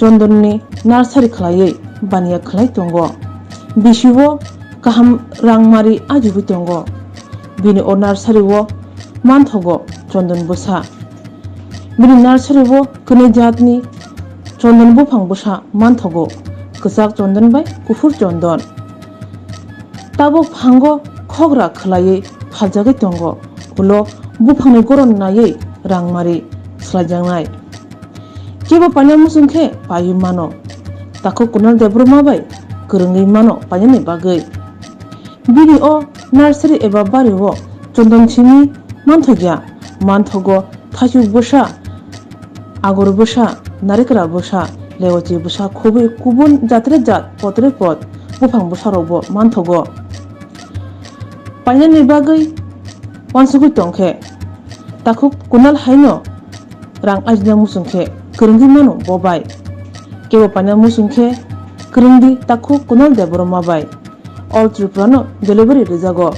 चंदननि नार्सारि खलायै बानिया खलाय तंगो बिसिवो काहाम रांमारि आजिबु तंगो बिनि ओ नार्सारिवो मानथगो चंदन बुसा बिनि नार्सारिवो कने जातनि चंदन बुफां बुसा मानथगो कसाक चंदन बाय गुफुर चंदन ताबो फांगो खग्रा खलायै फाजागै तंगो उलो बुफांनि गरन नायै रांमारि स्लायजांनाय केबो पानिया मुसुंखे पायु मानो ताको कुनाल देब्रुमा बाय करंगै मानो पायनि बागै बिनि ओ नार्सारि एबा बारिवो चंदन सिमी मानथगो थासु बुसा आगर बुसा नारिकरा बुसा लेवची बुसा खुबै गुबुन जात्रे जात पत्रे पत बुफां बुसारावबो मानथगो पायनि बागै वानसुगै तंखे ताको कुनाल हायनो रां आजिना मुसुंखे करंगै मानो बबाय केबो पानिया मुसुंखे करंगि ताको कुनाल देब्रुमा बाय ऑल त्रिपुरानो डिलीवरी रिजागो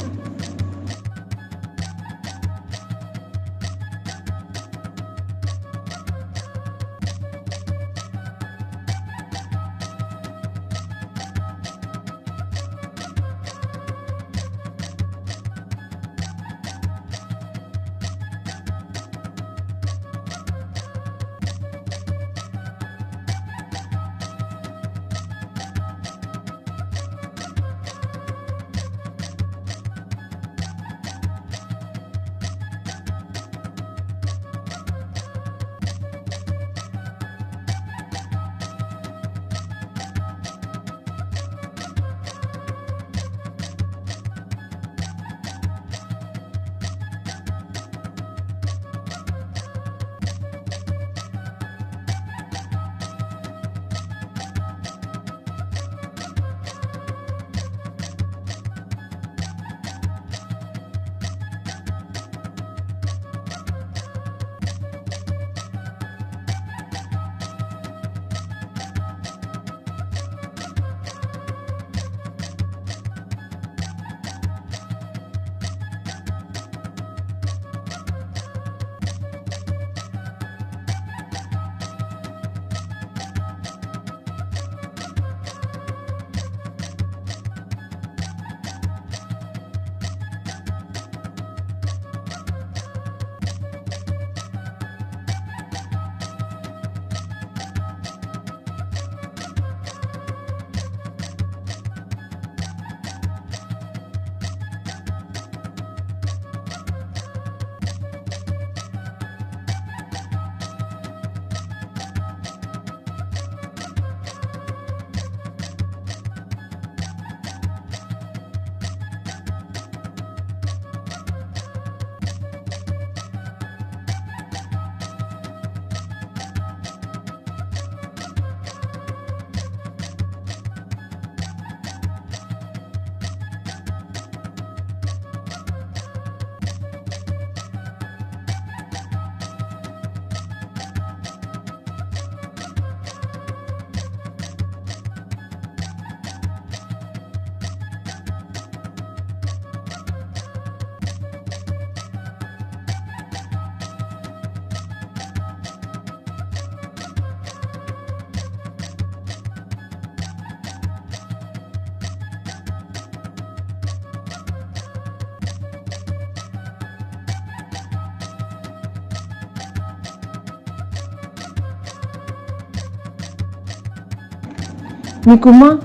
Mikuma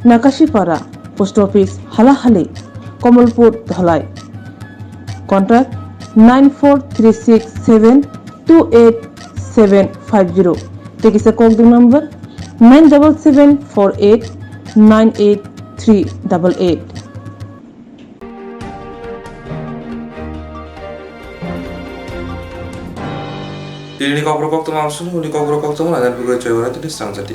Nakashipara Post Office Halahali Komalpur Dhalai. Contact 9436728750. Take a call number 97748 98388. Dili ni kau berkok tu maksud, ni kau berkok tu mana dan bukan cewek itu di sang jadi.